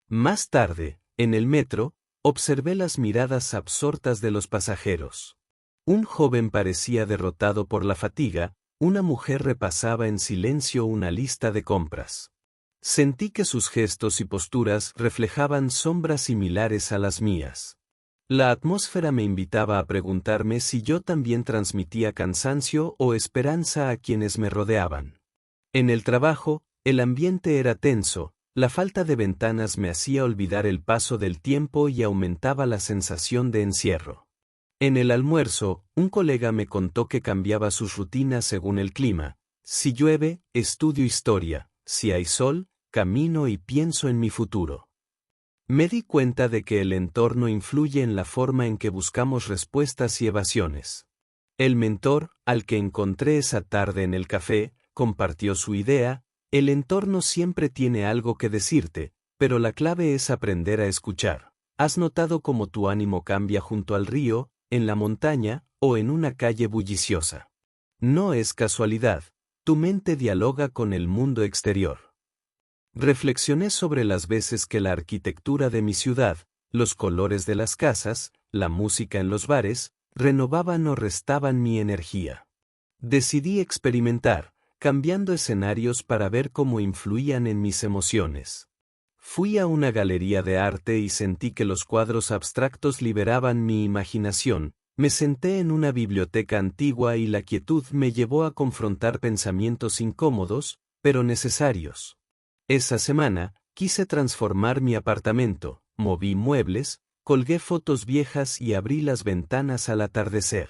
Más tarde, en el metro, observé las miradas absortas de los pasajeros. Un joven parecía derrotado por la fatiga, una mujer repasaba en silencio una lista de compras. Sentí que sus gestos y posturas reflejaban sombras similares a las mías. La atmósfera me invitaba a preguntarme si yo también transmitía cansancio o esperanza a quienes me rodeaban. En el trabajo, el ambiente era tenso, la falta de ventanas me hacía olvidar el paso del tiempo y aumentaba la sensación de encierro. En el almuerzo, un colega me contó que cambiaba sus rutinas según el clima. Si llueve, estudio historia; si hay sol, camino y pienso en mi futuro. Me di cuenta de que el entorno influye en la forma en que buscamos respuestas y evasiones. El mentor, al que encontré esa tarde en el café, compartió su idea: el entorno siempre tiene algo que decirte, pero la clave es aprender a escuchar. ¿Has notado cómo tu ánimo cambia junto al río, en la montaña, o en una calle bulliciosa? No es casualidad, tu mente dialoga con el mundo exterior. Reflexioné sobre las veces que la arquitectura de mi ciudad, los colores de las casas, la música en los bares, renovaban o restaban mi energía. Decidí experimentar, cambiando escenarios para ver cómo influían en mis emociones. Fui a una galería de arte y sentí que los cuadros abstractos liberaban mi imaginación. Me senté en una biblioteca antigua y la quietud me llevó a confrontar pensamientos incómodos, pero necesarios. Esa semana, quise transformar mi apartamento, moví muebles, colgué fotos viejas y abrí las ventanas al atardecer.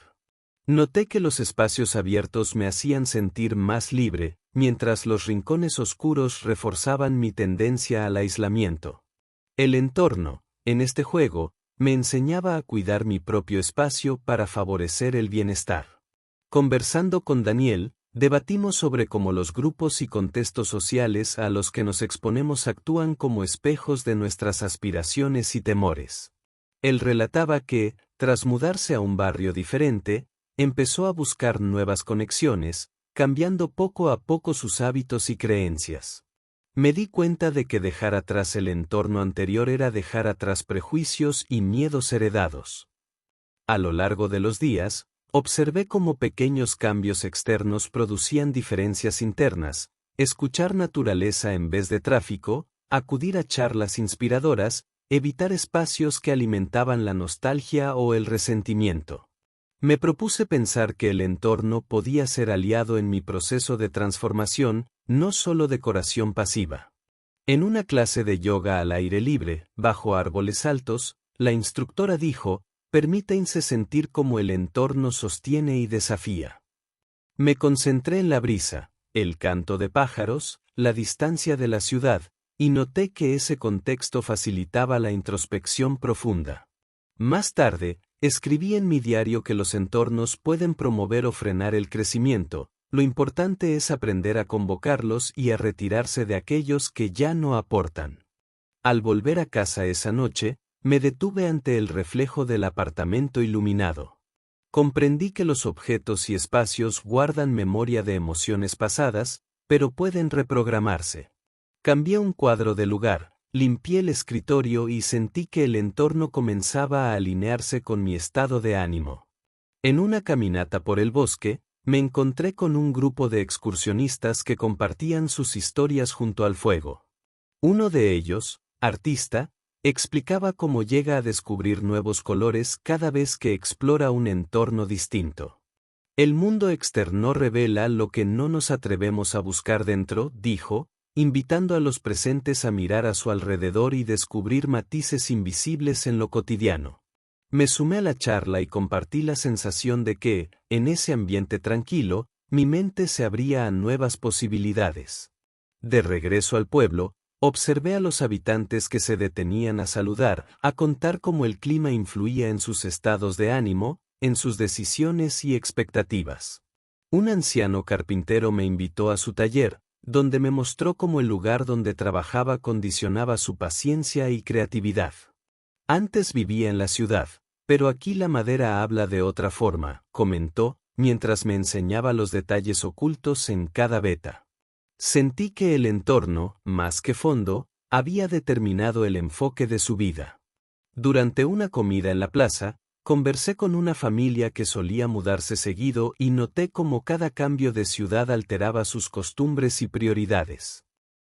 Noté que los espacios abiertos me hacían sentir más libre, mientras los rincones oscuros reforzaban mi tendencia al aislamiento. El entorno, en este juego, me enseñaba a cuidar mi propio espacio para favorecer el bienestar. Conversando con Daniel, debatimos sobre cómo los grupos y contextos sociales a los que nos exponemos actúan como espejos de nuestras aspiraciones y temores. Él relataba que, tras mudarse a un barrio diferente, empezó a buscar nuevas conexiones, cambiando poco a poco sus hábitos y creencias. Me di cuenta de que dejar atrás el entorno anterior era dejar atrás prejuicios y miedos heredados. A lo largo de los días, observé cómo pequeños cambios externos producían diferencias internas: escuchar naturaleza en vez de tráfico, acudir a charlas inspiradoras, evitar espacios que alimentaban la nostalgia o el resentimiento. Me propuse pensar que el entorno podía ser aliado en mi proceso de transformación, no solo decoración pasiva. En una clase de yoga al aire libre, bajo árboles altos, la instructora dijo: permítense sentir cómo el entorno sostiene y desafía. Me concentré en la brisa, el canto de pájaros, la distancia de la ciudad, y noté que ese contexto facilitaba la introspección profunda. Más tarde, escribí en mi diario que los entornos pueden promover o frenar el crecimiento. Lo importante es aprender a convocarlos y a retirarse de aquellos que ya no aportan. Al volver a casa esa noche, me detuve ante el reflejo del apartamento iluminado. Comprendí que los objetos y espacios guardan memoria de emociones pasadas, pero pueden reprogramarse. Cambié un cuadro de lugar, limpié el escritorio y sentí que el entorno comenzaba a alinearse con mi estado de ánimo. En una caminata por el bosque, me encontré con un grupo de excursionistas que compartían sus historias junto al fuego. Uno de ellos, artista, explicaba cómo llega a descubrir nuevos colores cada vez que explora un entorno distinto. El mundo externo revela lo que no nos atrevemos a buscar dentro, dijo, invitando a los presentes a mirar a su alrededor y descubrir matices invisibles en lo cotidiano. Me sumé a la charla y compartí la sensación de que, en ese ambiente tranquilo, mi mente se abría a nuevas posibilidades. De regreso al pueblo, observé a los habitantes que se detenían a saludar, a contar cómo el clima influía en sus estados de ánimo, en sus decisiones y expectativas. Un anciano carpintero me invitó a su taller, donde me mostró cómo el lugar donde trabajaba condicionaba su paciencia y creatividad. Antes vivía en la ciudad, pero aquí la madera habla de otra forma, comentó, mientras me enseñaba los detalles ocultos en cada veta. Sentí que el entorno, más que fondo, había determinado el enfoque de su vida. Durante una comida en la plaza, conversé con una familia que solía mudarse seguido y noté cómo cada cambio de ciudad alteraba sus costumbres y prioridades.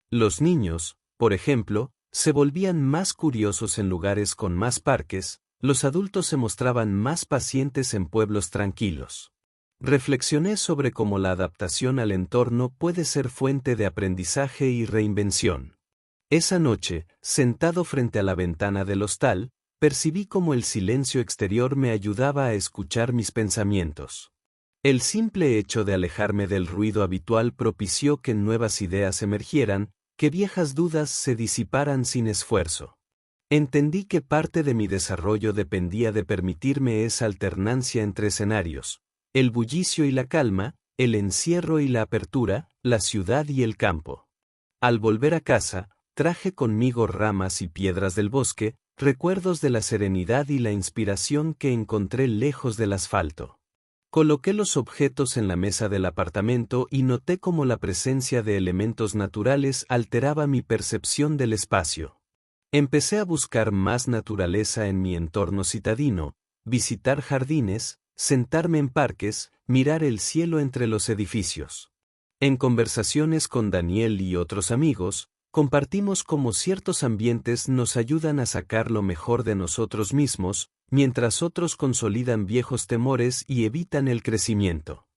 Los niños, por ejemplo, se volvían más curiosos en lugares con más parques, los adultos se mostraban más pacientes en pueblos tranquilos. Reflexioné sobre cómo la adaptación al entorno puede ser fuente de aprendizaje y reinvención. Esa noche, sentado frente a la ventana del hostal, percibí cómo el silencio exterior me ayudaba a escuchar mis pensamientos. El simple hecho de alejarme del ruido habitual propició que nuevas ideas emergieran, que viejas dudas se disiparan sin esfuerzo. Entendí que parte de mi desarrollo dependía de permitirme esa alternancia entre escenarios, el bullicio y la calma, el encierro y la apertura, la ciudad y el campo. Al volver a casa, traje conmigo ramas y piedras del bosque, recuerdos de la serenidad y la inspiración que encontré lejos del asfalto. Coloqué los objetos en la mesa del apartamento y noté cómo la presencia de elementos naturales alteraba mi percepción del espacio. Empecé a buscar más naturaleza en mi entorno citadino, visitar jardines, sentarme en parques, mirar el cielo entre los edificios. En conversaciones con Daniel y otros amigos, compartimos cómo ciertos ambientes nos ayudan a sacar lo mejor de nosotros mismos, mientras otros consolidan viejos temores y evitan el crecimiento.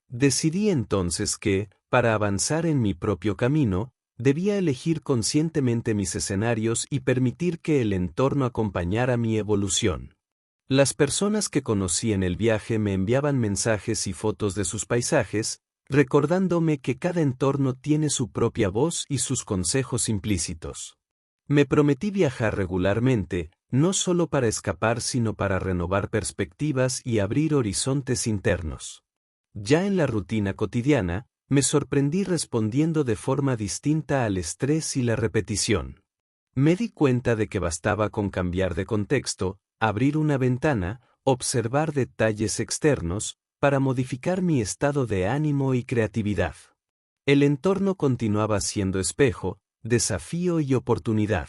Decidí entonces que, para avanzar en mi propio camino, debía elegir conscientemente mis escenarios y permitir que el entorno acompañara mi evolución. Las personas que conocí en el viaje me enviaban mensajes y fotos de sus paisajes, recordándome que cada entorno tiene su propia voz y sus consejos implícitos. Me prometí viajar regularmente, no solo para escapar sino para renovar perspectivas y abrir horizontes internos. Ya en la rutina cotidiana, me sorprendí respondiendo de forma distinta al estrés y la repetición. Me di cuenta de que bastaba con cambiar de contexto, abrir una ventana, observar detalles externos, para modificar mi estado de ánimo y creatividad. El entorno continuaba siendo espejo, desafío y oportunidad.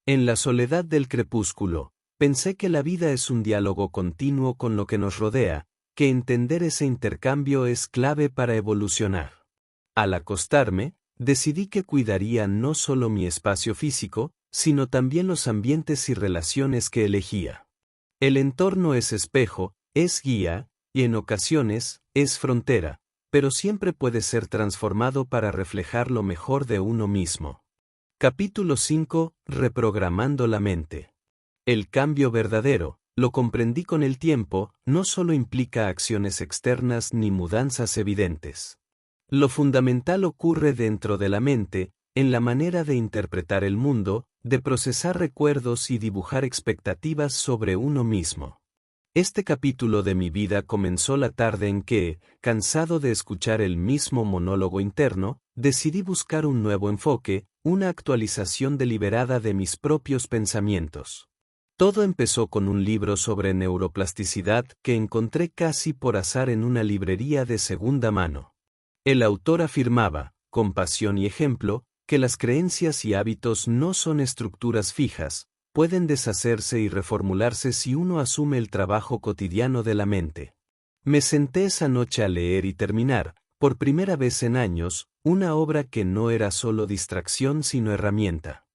En la soledad del crepúsculo, pensé que la vida es un diálogo continuo con lo que nos rodea, que entender ese intercambio es clave para evolucionar. Al acostarme, decidí que cuidaría no solo mi espacio físico, sino también los ambientes y relaciones que elegía. El entorno es espejo, es guía, y en ocasiones, es frontera, pero siempre puede ser transformado para reflejar lo mejor de uno mismo. Capítulo 5. Reprogramando la mente. El cambio verdadero, lo comprendí con el tiempo, no solo implica acciones externas ni mudanzas evidentes. Lo fundamental ocurre dentro de la mente, en la manera de interpretar el mundo, de procesar recuerdos y dibujar expectativas sobre uno mismo. Este capítulo de mi vida comenzó la tarde en que, cansado de escuchar el mismo monólogo interno, decidí buscar un nuevo enfoque, una actualización deliberada de mis propios pensamientos. Todo empezó con un libro sobre neuroplasticidad que encontré casi por azar en una librería de segunda mano. El autor afirmaba, con pasión y ejemplo, que las creencias y hábitos no son estructuras fijas, pueden deshacerse y reformularse si uno asume el trabajo cotidiano de la mente. Me senté esa noche a leer y terminar, por primera vez en años, una obra que no era solo distracción sino herramienta.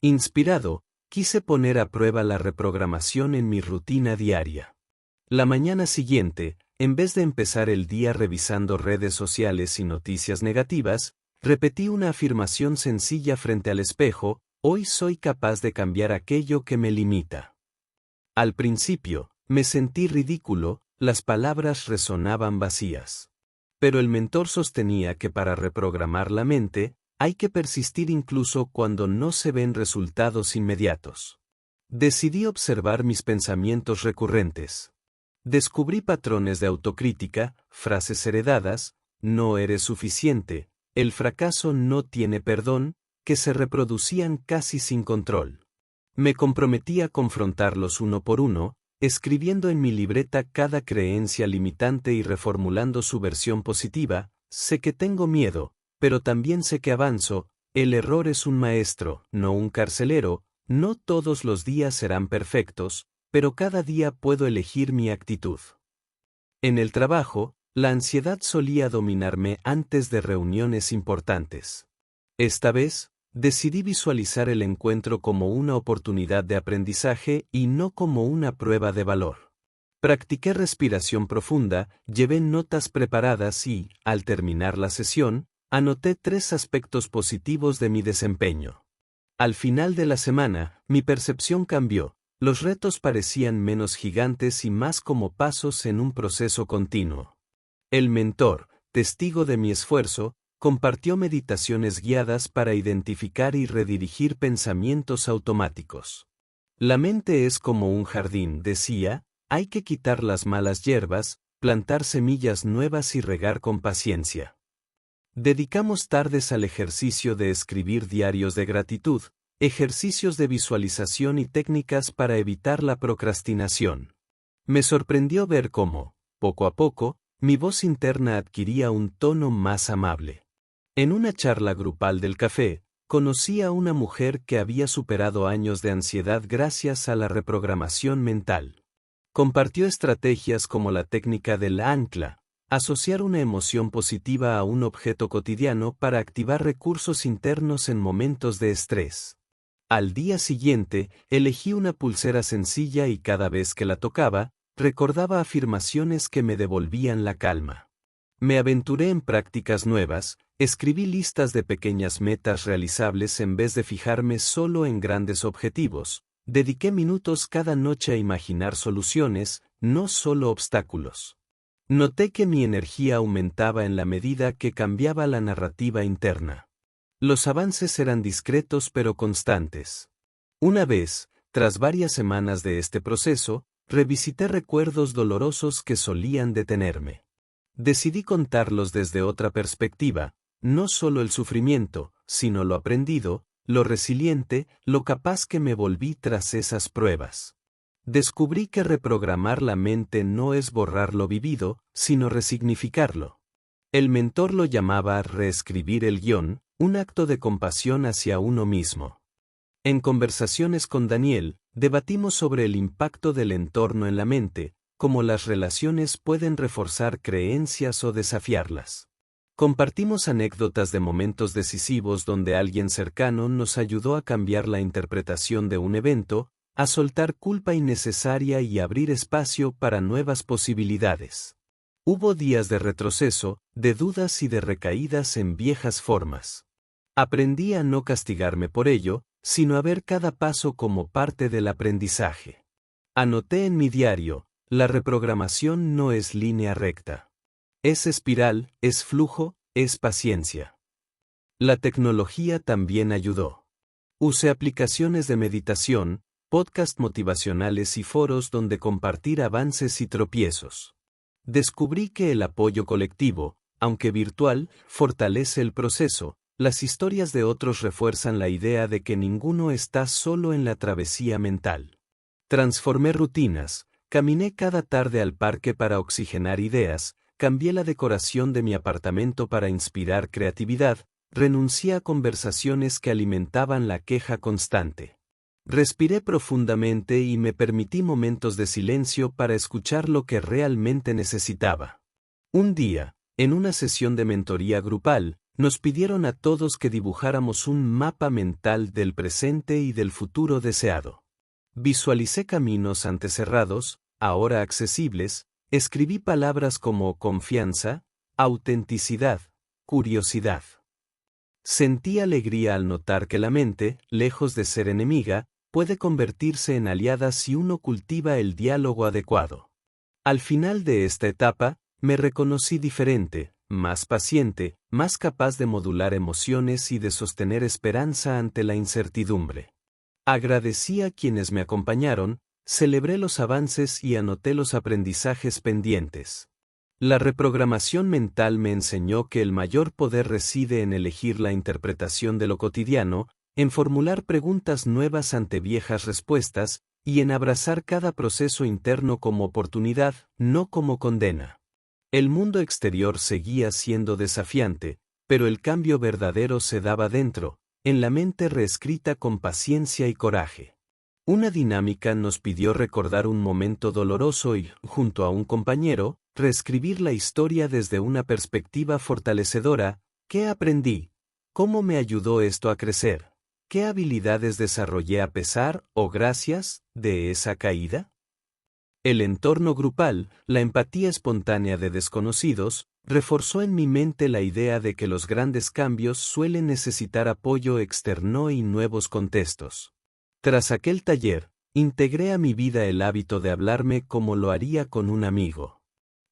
Inspirado, quise poner a prueba la reprogramación en mi rutina diaria. La mañana siguiente, en vez de empezar el día revisando redes sociales y noticias negativas, repetí una afirmación sencilla frente al espejo: hoy soy capaz de cambiar aquello que me limita. Al principio, me sentí ridículo, las palabras resonaban vacías. Pero el mentor sostenía que para reprogramar la mente, hay que persistir incluso cuando no se ven resultados inmediatos. Decidí observar mis pensamientos recurrentes. Descubrí patrones de autocrítica, frases heredadas: no eres suficiente, el fracaso no tiene perdón, que se reproducían casi sin control. Me comprometí a confrontarlos uno por uno, escribiendo en mi libreta cada creencia limitante y reformulando su versión positiva: sé que tengo miedo, pero también sé que avanzo, el error es un maestro, no un carcelero, no todos los días serán perfectos, pero cada día puedo elegir mi actitud. En el trabajo, la ansiedad solía dominarme antes de reuniones importantes. Esta vez, decidí visualizar el encuentro como una oportunidad de aprendizaje y no como una prueba de valor. Practiqué respiración profunda, llevé notas preparadas y, al terminar la sesión, anoté 3 aspectos positivos de mi desempeño. Al final de la semana, mi percepción cambió, los retos parecían menos gigantes y más como pasos en un proceso continuo. El mentor, testigo de mi esfuerzo, compartió meditaciones guiadas para identificar y redirigir pensamientos automáticos. La mente es como un jardín, decía, hay que quitar las malas hierbas, plantar semillas nuevas y regar con paciencia. Dedicamos tardes al ejercicio de escribir diarios de gratitud, ejercicios de visualización y técnicas para evitar la procrastinación. Me sorprendió ver cómo, poco a poco, mi voz interna adquiría un tono más amable. En una charla grupal del café, conocí a una mujer que había superado años de ansiedad gracias a la reprogramación mental. Compartió estrategias como la técnica del ancla, asociar una emoción positiva a un objeto cotidiano para activar recursos internos en momentos de estrés. Al día siguiente, elegí una pulsera sencilla y cada vez que la tocaba, recordaba afirmaciones que me devolvían la calma. Me aventuré en prácticas nuevas, escribí listas de pequeñas metas realizables en vez de fijarme solo en grandes objetivos, dediqué minutos cada noche a imaginar soluciones, no solo obstáculos. Noté que mi energía aumentaba en la medida que cambiaba la narrativa interna. Los avances eran discretos pero constantes. Una vez, tras varias semanas de este proceso, revisité recuerdos dolorosos que solían detenerme. Decidí contarlos desde otra perspectiva, no solo el sufrimiento, sino lo aprendido, lo resiliente, lo capaz que me volví tras esas pruebas. Descubrí que reprogramar la mente no es borrar lo vivido, sino resignificarlo. El mentor lo llamaba reescribir el guión, un acto de compasión hacia uno mismo. En conversaciones con Daniel, debatimos sobre el impacto del entorno en la mente, cómo las relaciones pueden reforzar creencias o desafiarlas. Compartimos anécdotas de momentos decisivos donde alguien cercano nos ayudó a cambiar la interpretación de un evento, a soltar culpa innecesaria y abrir espacio para nuevas posibilidades. Hubo días de retroceso, de dudas y de recaídas en viejas formas. Aprendí a no castigarme por ello, sino a ver cada paso como parte del aprendizaje. Anoté en mi diario: la reprogramación no es línea recta. Es espiral, es flujo, es paciencia. La tecnología también ayudó. Usé aplicaciones de meditación, podcasts motivacionales y foros donde compartir avances y tropiezos. Descubrí que el apoyo colectivo, aunque virtual, fortalece el proceso. Las historias de otros refuerzan la idea de que ninguno está solo en la travesía mental. Transformé rutinas, caminé cada tarde al parque para oxigenar ideas, cambié la decoración de mi apartamento para inspirar creatividad, renuncié a conversaciones que alimentaban la queja constante. Respiré profundamente y me permití momentos de silencio para escuchar lo que realmente necesitaba. Un día, en una sesión de mentoría grupal, nos pidieron a todos que dibujáramos un mapa mental del presente y del futuro deseado. Visualicé caminos antes cerrados, ahora accesibles, escribí palabras como confianza, autenticidad, curiosidad. Sentí alegría al notar que la mente, lejos de ser enemiga, puede convertirse en aliada si uno cultiva el diálogo adecuado. Al final de esta etapa, me reconocí diferente, más paciente, más capaz de modular emociones y de sostener esperanza ante la incertidumbre. Agradecí a quienes me acompañaron, celebré los avances y anoté los aprendizajes pendientes. La reprogramación mental me enseñó que el mayor poder reside en elegir la interpretación de lo cotidiano, en formular preguntas nuevas ante viejas respuestas, y en abrazar cada proceso interno como oportunidad, no como condena. El mundo exterior seguía siendo desafiante, pero el cambio verdadero se daba dentro, en la mente reescrita con paciencia y coraje. Una dinámica nos pidió recordar un momento doloroso y, junto a un compañero, reescribir la historia desde una perspectiva fortalecedora. ¿Qué aprendí? ¿Cómo me ayudó esto a crecer? ¿Qué habilidades desarrollé a pesar, o gracias, de esa caída? El entorno grupal, la empatía espontánea de desconocidos, reforzó en mi mente la idea de que los grandes cambios suelen necesitar apoyo externo y nuevos contextos. Tras aquel taller, integré a mi vida el hábito de hablarme como lo haría con un amigo.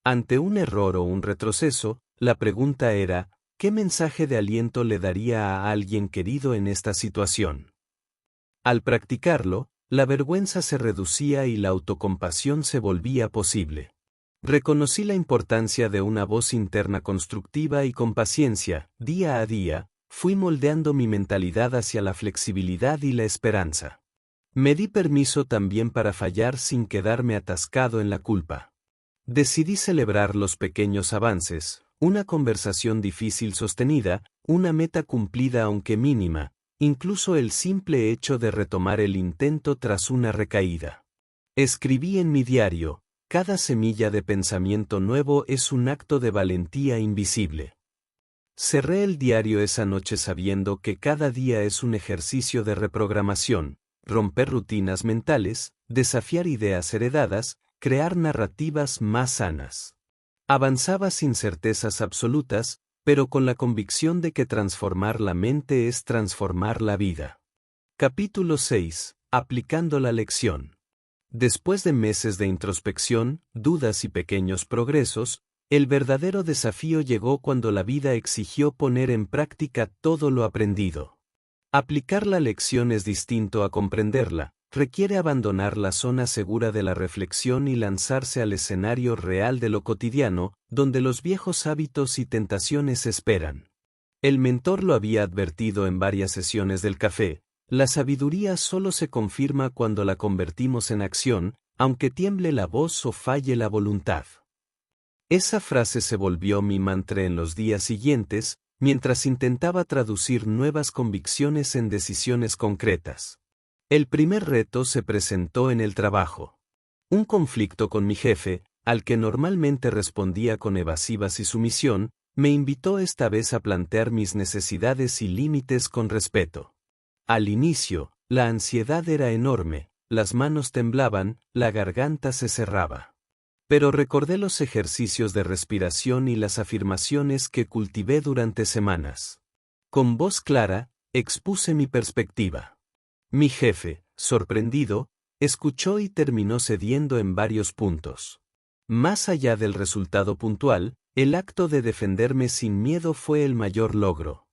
Ante un error o un retroceso, la pregunta era: ¿qué mensaje de aliento le daría a alguien querido en esta situación? Al practicarlo, la vergüenza se reducía y la autocompasión se volvía posible. Reconocí la importancia de una voz interna constructiva y con paciencia, día a día, fui moldeando mi mentalidad hacia la flexibilidad y la esperanza. Me di permiso también para fallar sin quedarme atascado en la culpa. Decidí celebrar los pequeños avances, una conversación difícil sostenida, una meta cumplida aunque mínima, incluso el simple hecho de retomar el intento tras una recaída. Escribí en mi diario: cada semilla de pensamiento nuevo es un acto de valentía invisible. Cerré el diario esa noche sabiendo que cada día es un ejercicio de reprogramación, romper rutinas mentales, desafiar ideas heredadas, crear narrativas más sanas. Avanzaba sin certezas absolutas, pero con la convicción de que transformar la mente es transformar la vida. Capítulo 6. Aplicando la lección. Después de meses de introspección, dudas y pequeños progresos, el verdadero desafío llegó cuando la vida exigió poner en práctica todo lo aprendido. Aplicar la lección es distinto a comprenderla, requiere abandonar la zona segura de la reflexión y lanzarse al escenario real de lo cotidiano, donde los viejos hábitos y tentaciones esperan. El mentor lo había advertido en varias sesiones del café: la sabiduría solo se confirma cuando la convertimos en acción, aunque tiemble la voz o falle la voluntad. Esa frase se volvió mi mantra en los días siguientes, mientras intentaba traducir nuevas convicciones en decisiones concretas. El primer reto se presentó en el trabajo. Un conflicto con mi jefe, al que normalmente respondía con evasivas y sumisión, me invitó esta vez a plantear mis necesidades y límites con respeto. Al inicio, la ansiedad era enorme, las manos temblaban, la garganta se cerraba. Pero recordé los ejercicios de respiración y las afirmaciones que cultivé durante semanas. Con voz clara, expuse mi perspectiva. Mi jefe, sorprendido, escuchó y terminó cediendo en varios puntos. Más allá del resultado puntual, el acto de defenderme sin miedo fue el mayor logro.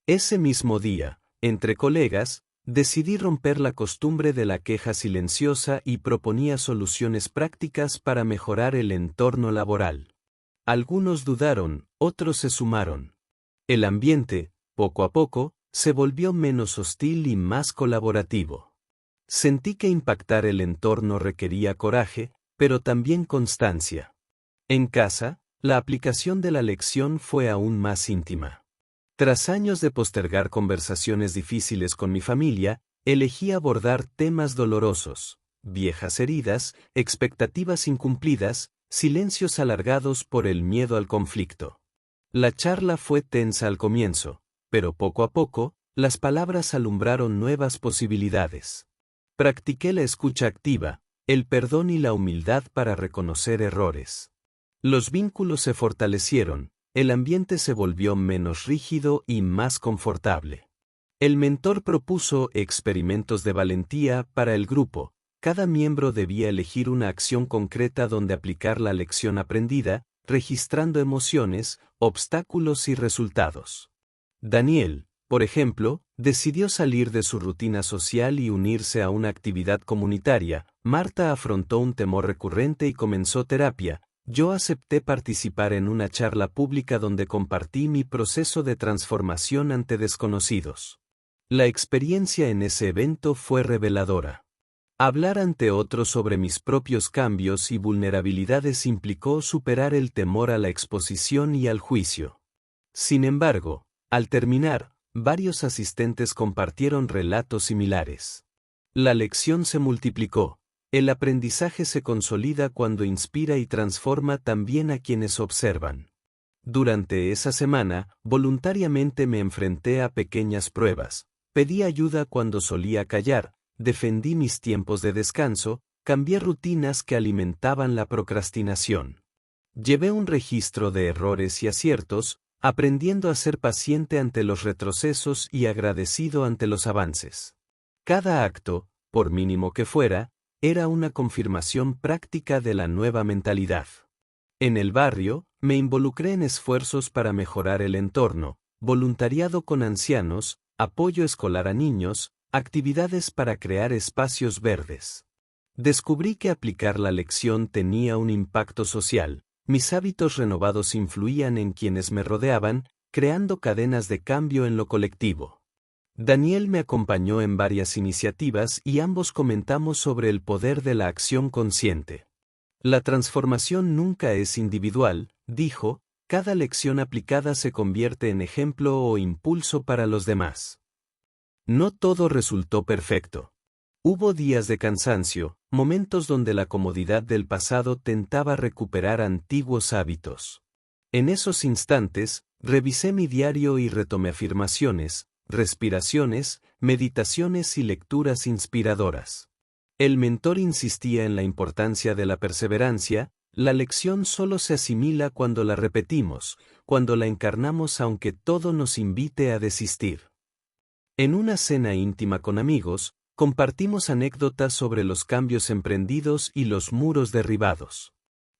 Ese mismo día, entre colegas, decidí romper la costumbre de la queja silenciosa y proponía soluciones prácticas para mejorar el entorno laboral. Algunos dudaron, otros se sumaron. El ambiente, poco a poco, se volvió menos hostil y más colaborativo. Sentí que impactar el entorno requería coraje, pero también constancia. En casa, la aplicación de la lección fue aún más íntima. Tras años de postergar conversaciones difíciles con mi familia, elegí abordar temas dolorosos, viejas heridas, expectativas incumplidas, silencios alargados por el miedo al conflicto. La charla fue tensa al comienzo, pero poco a poco, las palabras alumbraron nuevas posibilidades. Practiqué la escucha activa, el perdón y la humildad para reconocer errores. Los vínculos se fortalecieron, el ambiente se volvió menos rígido y más confortable. El mentor propuso experimentos de valentía para el grupo. Cada miembro debía elegir una acción concreta donde aplicar la lección aprendida, registrando emociones, obstáculos y resultados. Daniel, por ejemplo, decidió salir de su rutina social y unirse a una actividad comunitaria. Marta afrontó un temor recurrente y comenzó terapia. Yo acepté participar en una charla pública donde compartí mi proceso de transformación ante desconocidos. La experiencia en ese evento fue reveladora. Hablar ante otros sobre mis propios cambios y vulnerabilidades implicó superar el temor a la exposición y al juicio. Sin embargo, al terminar, varios asistentes compartieron relatos similares. La lección se multiplicó. El aprendizaje se consolida cuando inspira y transforma también a quienes observan. Durante esa semana, voluntariamente me enfrenté a pequeñas pruebas. Pedí ayuda cuando solía callar, defendí mis tiempos de descanso, cambié rutinas que alimentaban la procrastinación. Llevé un registro de errores y aciertos, aprendiendo a ser paciente ante los retrocesos y agradecido ante los avances. Cada acto, por mínimo que fuera, era una confirmación práctica de la nueva mentalidad. En el barrio, me involucré en esfuerzos para mejorar el entorno, voluntariado con ancianos, apoyo escolar a niños, actividades para crear espacios verdes. Descubrí que aplicar la lección tenía un impacto social, mis hábitos renovados influían en quienes me rodeaban, creando cadenas de cambio en lo colectivo. Daniel me acompañó en varias iniciativas y ambos comentamos sobre el poder de la acción consciente. La transformación nunca es individual, dijo, cada lección aplicada se convierte en ejemplo o impulso para los demás. No todo resultó perfecto. Hubo días de cansancio, momentos donde la comodidad del pasado tentaba recuperar antiguos hábitos. En esos instantes, revisé mi diario y retomé afirmaciones, respiraciones, meditaciones y lecturas inspiradoras. El mentor insistía en la importancia de la perseverancia, la lección solo se asimila cuando la repetimos, cuando la encarnamos aunque todo nos invite a desistir. En una cena íntima con amigos, compartimos anécdotas sobre los cambios emprendidos y los muros derribados.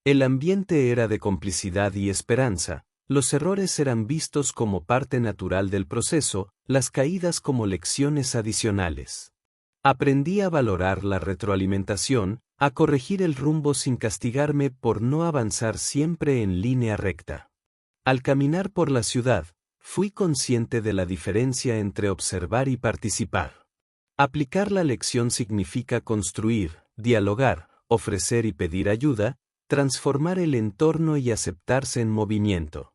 El ambiente era de complicidad y esperanza. Los errores eran vistos como parte natural del proceso, las caídas como lecciones adicionales. Aprendí a valorar la retroalimentación, a corregir el rumbo sin castigarme por no avanzar siempre en línea recta. Al caminar por la ciudad, fui consciente de la diferencia entre observar y participar. Aplicar la lección significa construir, dialogar, ofrecer y pedir ayuda, transformar el entorno y aceptarse en movimiento.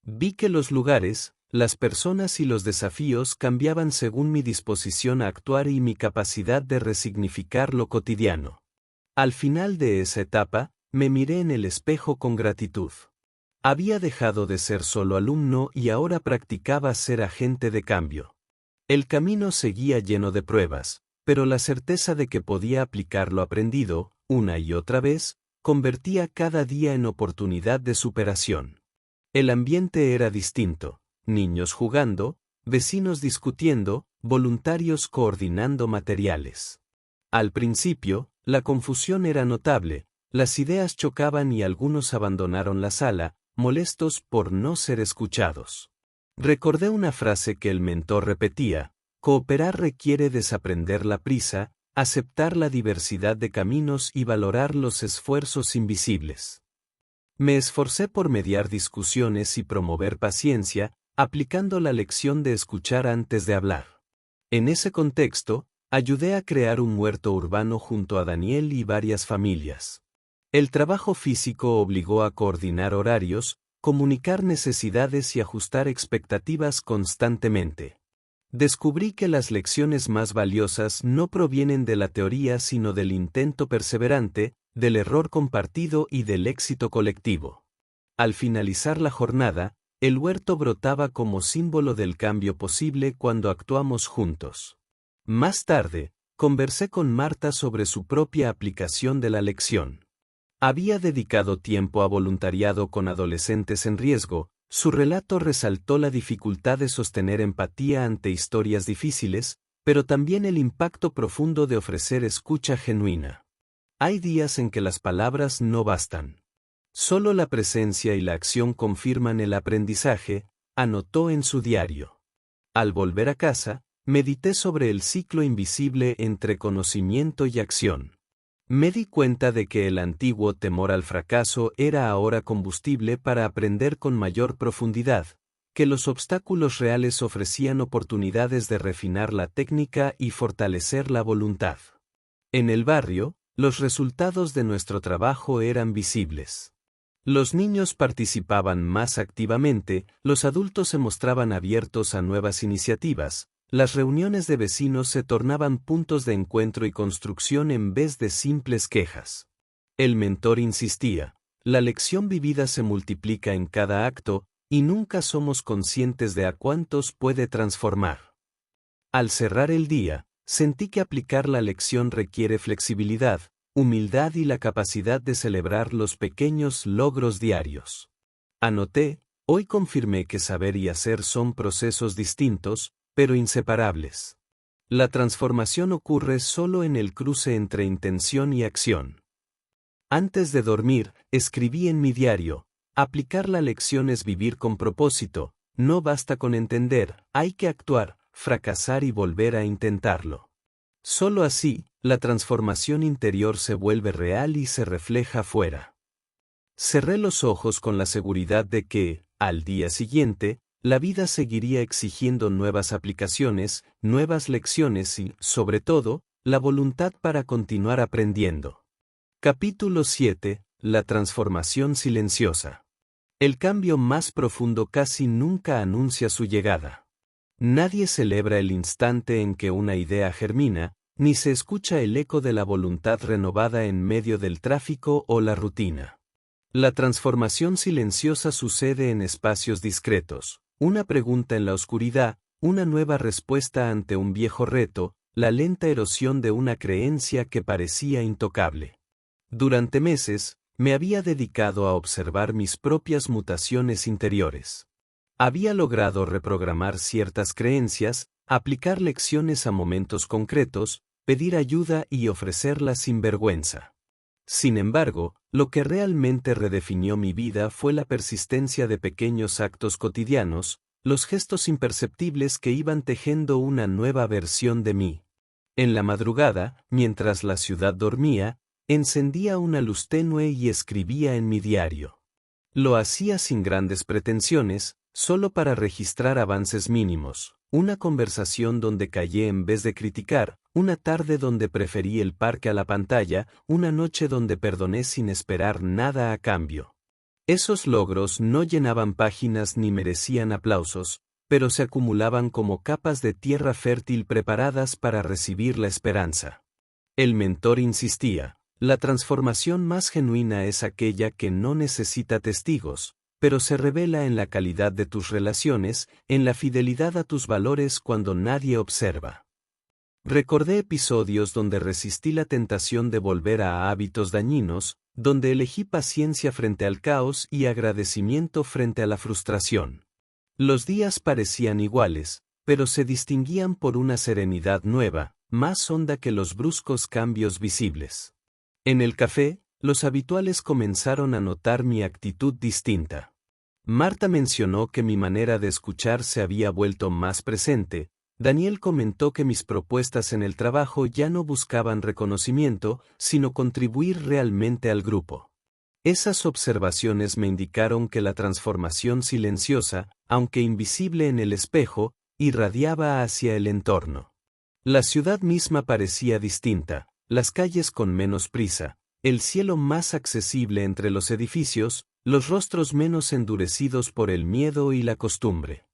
Vi que los lugares, las personas y los desafíos cambiaban según mi disposición a actuar y mi capacidad de resignificar lo cotidiano. Al final de esa etapa, me miré en el espejo con gratitud. Había dejado de ser solo alumno y ahora practicaba ser agente de cambio. El camino seguía lleno de pruebas, pero la certeza de que podía aplicar lo aprendido, una y otra vez, convertía cada día en oportunidad de superación. El ambiente era distinto, niños jugando, vecinos discutiendo, voluntarios coordinando materiales. Al principio, la confusión era notable, las ideas chocaban y algunos abandonaron la sala, molestos por no ser escuchados. Recordé una frase que el mentor repetía: cooperar requiere desaprender la prisa, aceptar la diversidad de caminos y valorar los esfuerzos invisibles. Me esforcé por mediar discusiones y promover paciencia, aplicando la lección de escuchar antes de hablar. En ese contexto, ayudé a crear un huerto urbano junto a Daniel y varias familias. El trabajo físico obligó a coordinar horarios, comunicar necesidades y ajustar expectativas constantemente. Descubrí que las lecciones más valiosas no provienen de la teoría sino del intento perseverante, del error compartido y del éxito colectivo. Al finalizar la jornada, el huerto brotaba como símbolo del cambio posible cuando actuamos juntos. Más tarde, conversé con Marta sobre su propia aplicación de la lección. Había dedicado tiempo a voluntariado con adolescentes en riesgo. Su relato resaltó la dificultad de sostener empatía ante historias difíciles, pero también el impacto profundo de ofrecer escucha genuina. Hay días en que las palabras no bastan. Solo la presencia y la acción confirman el aprendizaje, anotó en su diario. Al volver a casa, medité sobre el ciclo invisible entre conocimiento y acción. Me di cuenta de que el antiguo temor al fracaso era ahora combustible para aprender con mayor profundidad, que los obstáculos reales ofrecían oportunidades de refinar la técnica y fortalecer la voluntad. En el barrio, los resultados de nuestro trabajo eran visibles. Los niños participaban más activamente, los adultos se mostraban abiertos a nuevas iniciativas. Las reuniones de vecinos se tornaban puntos de encuentro y construcción en vez de simples quejas. El mentor insistía: la lección vivida se multiplica en cada acto, y nunca somos conscientes de a cuántos puede transformar. Al cerrar el día, sentí que aplicar la lección requiere flexibilidad, humildad y la capacidad de celebrar los pequeños logros diarios. Anoté: hoy confirmé que saber y hacer son procesos distintos, pero inseparables. La transformación ocurre solo en el cruce entre intención y acción. Antes de dormir, escribí en mi diario: aplicar la lección es vivir con propósito, no basta con entender, hay que actuar, fracasar y volver a intentarlo. Solo así, la transformación interior se vuelve real y se refleja fuera. Cerré los ojos con la seguridad de que, al día siguiente, la vida seguiría exigiendo nuevas aplicaciones, nuevas lecciones y, sobre todo, la voluntad para continuar aprendiendo. Capítulo 7. La transformación silenciosa. El cambio más profundo casi nunca anuncia su llegada. Nadie celebra el instante en que una idea germina, ni se escucha el eco de la voluntad renovada en medio del tráfico o la rutina. La transformación silenciosa sucede en espacios discretos. Una pregunta en la oscuridad, una nueva respuesta ante un viejo reto, la lenta erosión de una creencia que parecía intocable. Durante meses, me había dedicado a observar mis propias mutaciones interiores. Había logrado reprogramar ciertas creencias, aplicar lecciones a momentos concretos, pedir ayuda y ofrecerla sin vergüenza. Sin embargo, lo que realmente redefinió mi vida fue la persistencia de pequeños actos cotidianos, los gestos imperceptibles que iban tejiendo una nueva versión de mí. En la madrugada, mientras la ciudad dormía, encendía una luz tenue y escribía en mi diario. Lo hacía sin grandes pretensiones, solo para registrar avances mínimos, una conversación donde callé en vez de criticar, una tarde donde preferí el parque a la pantalla, una noche donde perdoné sin esperar nada a cambio. Esos logros no llenaban páginas ni merecían aplausos, pero se acumulaban como capas de tierra fértil preparadas para recibir la esperanza. El mentor insistía: la transformación más genuina es aquella que no necesita testigos, pero se revela en la calidad de tus relaciones, en la fidelidad a tus valores cuando nadie observa. Recordé episodios donde resistí la tentación de volver a hábitos dañinos, donde elegí paciencia frente al caos y agradecimiento frente a la frustración. Los días parecían iguales, pero se distinguían por una serenidad nueva, más honda que los bruscos cambios visibles. En el café, los habituales comenzaron a notar mi actitud distinta. Marta mencionó que mi manera de escuchar se había vuelto más presente. Daniel comentó que mis propuestas en el trabajo ya no buscaban reconocimiento, sino contribuir realmente al grupo. Esas observaciones me indicaron que la transformación silenciosa, aunque invisible en el espejo, irradiaba hacia el entorno. La ciudad misma parecía distinta, las calles con menos prisa, el cielo más accesible entre los edificios, los rostros menos endurecidos por el miedo y la costumbre.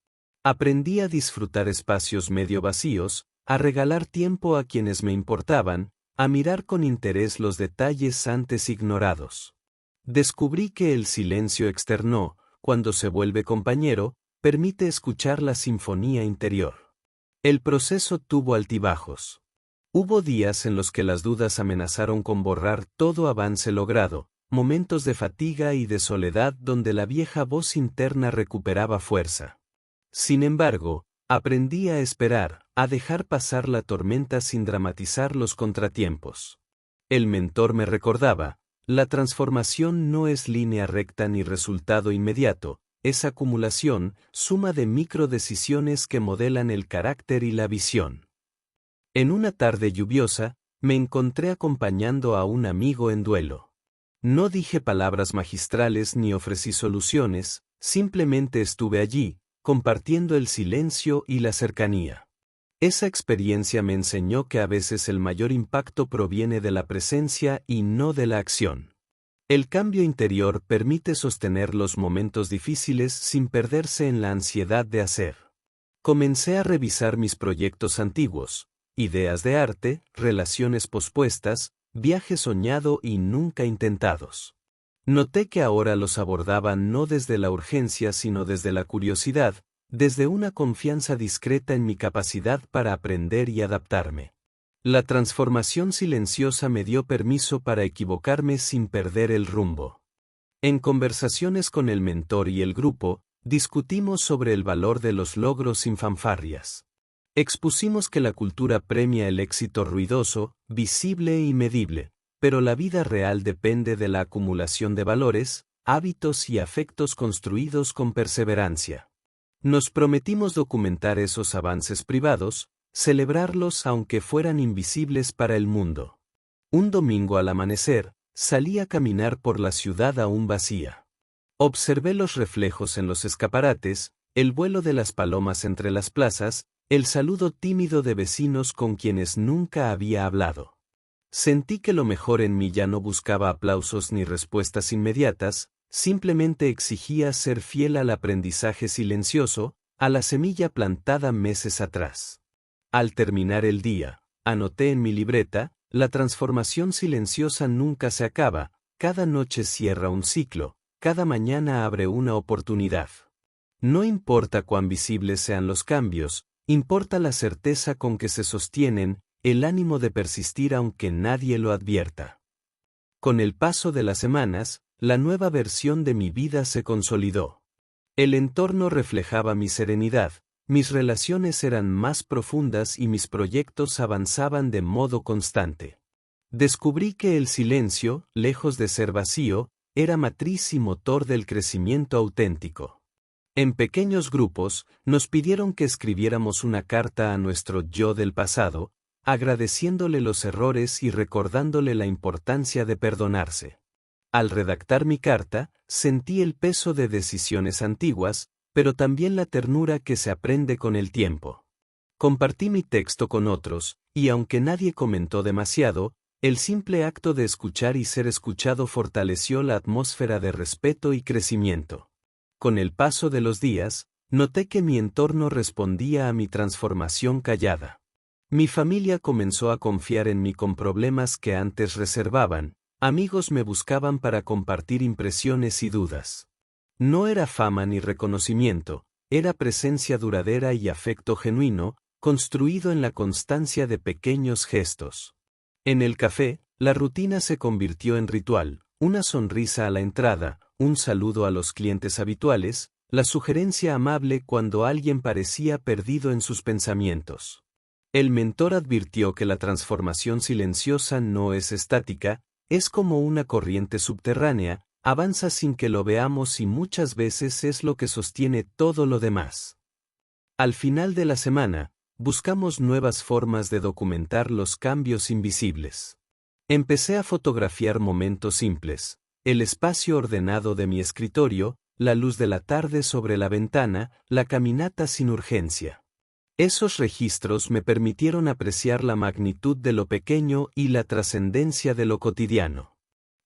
Aprendí a disfrutar espacios medio vacíos, a regalar tiempo a quienes me importaban, a mirar con interés los detalles antes ignorados. Descubrí que el silencio externo, cuando se vuelve compañero, permite escuchar la sinfonía interior. El proceso tuvo altibajos. Hubo días en los que las dudas amenazaron con borrar todo avance logrado, momentos de fatiga y de soledad donde la vieja voz interna recuperaba fuerza. Sin embargo, aprendí a esperar, a dejar pasar la tormenta sin dramatizar los contratiempos. El mentor me recordaba, la transformación no es línea recta ni resultado inmediato, es acumulación, suma de microdecisiones que modelan el carácter y la visión. En una tarde lluviosa, me encontré acompañando a un amigo en duelo. No dije palabras magistrales ni ofrecí soluciones, simplemente estuve allí, compartiendo el silencio y la cercanía. Esa experiencia me enseñó que a veces el mayor impacto proviene de la presencia y no de la acción. El cambio interior permite sostener los momentos difíciles sin perderse en la ansiedad de hacer. Comencé a revisar mis proyectos antiguos, ideas de arte, relaciones pospuestas, viajes soñado y nunca intentados. Noté que ahora los abordaba no desde la urgencia sino desde la curiosidad, desde una confianza discreta en mi capacidad para aprender y adaptarme. La transformación silenciosa me dio permiso para equivocarme sin perder el rumbo. En conversaciones con el mentor y el grupo, discutimos sobre el valor de los logros sin fanfarrias. Expusimos que la cultura premia el éxito ruidoso, visible y medible, pero la vida real depende de la acumulación de valores, hábitos y afectos construidos con perseverancia. Nos prometimos documentar esos avances privados, celebrarlos aunque fueran invisibles para el mundo. Un domingo al amanecer, salí a caminar por la ciudad aún vacía. Observé los reflejos en los escaparates, el vuelo de las palomas entre las plazas, el saludo tímido de vecinos con quienes nunca había hablado. Sentí que lo mejor en mí ya no buscaba aplausos ni respuestas inmediatas, simplemente exigía ser fiel al aprendizaje silencioso, a la semilla plantada meses atrás. Al terminar el día, anoté en mi libreta, la transformación silenciosa nunca se acaba, cada noche cierra un ciclo, cada mañana abre una oportunidad. No importa cuán visibles sean los cambios, importa la certeza con que se sostienen, el ánimo de persistir aunque nadie lo advierta. Con el paso de las semanas, la nueva versión de mi vida se consolidó. El entorno reflejaba mi serenidad, mis relaciones eran más profundas y mis proyectos avanzaban de modo constante. Descubrí que el silencio, lejos de ser vacío, era matriz y motor del crecimiento auténtico. En pequeños grupos, nos pidieron que escribiéramos una carta a nuestro yo del pasado, agradeciéndole los errores y recordándole la importancia de perdonarse. Al redactar mi carta, sentí el peso de decisiones antiguas, pero también la ternura que se aprende con el tiempo. Compartí mi texto con otros, y aunque nadie comentó demasiado, el simple acto de escuchar y ser escuchado fortaleció la atmósfera de respeto y crecimiento. Con el paso de los días, noté que mi entorno respondía a mi transformación callada. Mi familia comenzó a confiar en mí con problemas que antes reservaban, amigos me buscaban para compartir impresiones y dudas. No era fama ni reconocimiento, era presencia duradera y afecto genuino, construido en la constancia de pequeños gestos. En el café, la rutina se convirtió en ritual, una sonrisa a la entrada, un saludo a los clientes habituales, la sugerencia amable cuando alguien parecía perdido en sus pensamientos. El mentor advirtió que la transformación silenciosa no es estática, es como una corriente subterránea, avanza sin que lo veamos y muchas veces es lo que sostiene todo lo demás. Al final de la semana, buscamos nuevas formas de documentar los cambios invisibles. Empecé a fotografiar momentos simples, el espacio ordenado de mi escritorio, la luz de la tarde sobre la ventana, la caminata sin urgencia. Esos registros me permitieron apreciar la magnitud de lo pequeño y la trascendencia de lo cotidiano.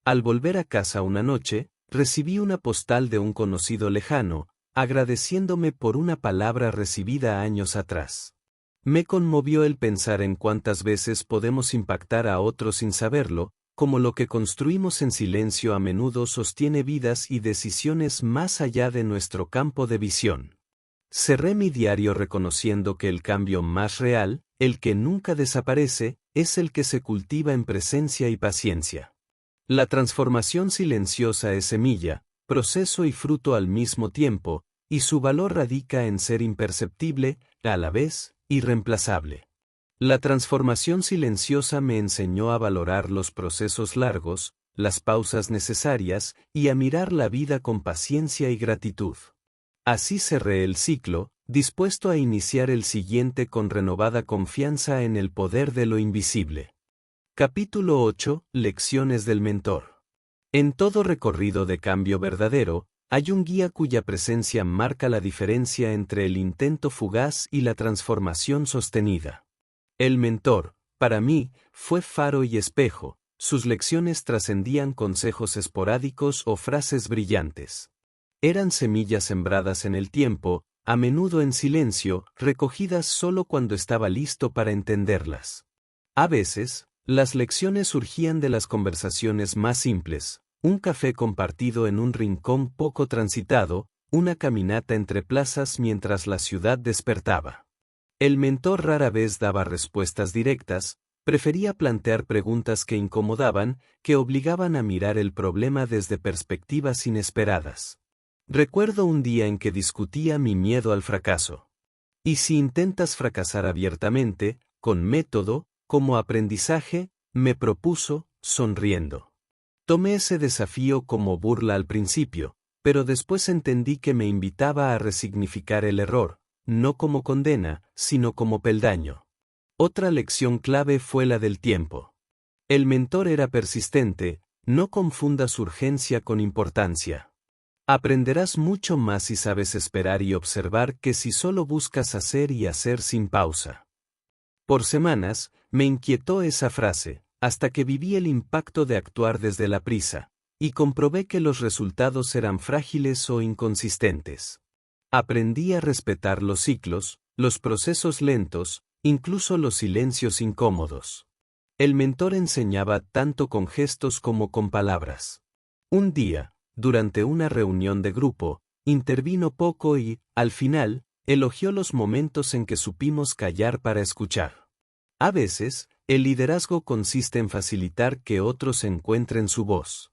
Al volver a casa una noche, recibí una postal de un conocido lejano, agradeciéndome por una palabra recibida años atrás. Me conmovió el pensar en cuántas veces podemos impactar a otros sin saberlo, como lo que construimos en silencio a menudo sostiene vidas y decisiones más allá de nuestro campo de visión. Cerré mi diario reconociendo que el cambio más real, el que nunca desaparece, es el que se cultiva en presencia y paciencia. La transformación silenciosa es semilla, proceso y fruto al mismo tiempo, y su valor radica en ser imperceptible, a la vez, irreemplazable. La transformación silenciosa me enseñó a valorar los procesos largos, las pausas necesarias, y a mirar la vida con paciencia y gratitud. Así cerré el ciclo, dispuesto a iniciar el siguiente con renovada confianza en el poder de lo invisible. Capítulo 8. Lecciones del mentor. En todo recorrido de cambio verdadero, hay un guía cuya presencia marca la diferencia entre el intento fugaz y la transformación sostenida. El mentor, para mí, fue faro y espejo, sus lecciones trascendían consejos esporádicos o frases brillantes. Eran semillas sembradas en el tiempo, a menudo en silencio, recogidas solo cuando estaba listo para entenderlas. A veces, las lecciones surgían de las conversaciones más simples, un café compartido en un rincón poco transitado, una caminata entre plazas mientras la ciudad despertaba. El mentor rara vez daba respuestas directas, prefería plantear preguntas que incomodaban, que obligaban a mirar el problema desde perspectivas inesperadas. Recuerdo un día en que discutía mi miedo al fracaso. ¿Y si intentas fracasar abiertamente, con método, como aprendizaje? Me propuso, sonriendo. Tomé ese desafío como burla al principio, pero después entendí que me invitaba a resignificar el error, no como condena, sino como peldaño. Otra lección clave fue la del tiempo. El mentor era persistente, no confundas urgencia con importancia. Aprenderás mucho más si sabes esperar y observar que si solo buscas hacer y hacer sin pausa. Por semanas, me inquietó esa frase, hasta que viví el impacto de actuar desde la prisa, y comprobé que los resultados eran frágiles o inconsistentes. Aprendí a respetar los ciclos, los procesos lentos, incluso los silencios incómodos. El mentor enseñaba tanto con gestos como con palabras. Un día, durante una reunión de grupo, intervino poco y, al final, elogió los momentos en que supimos callar para escuchar. A veces, el liderazgo consiste en facilitar que otros encuentren su voz.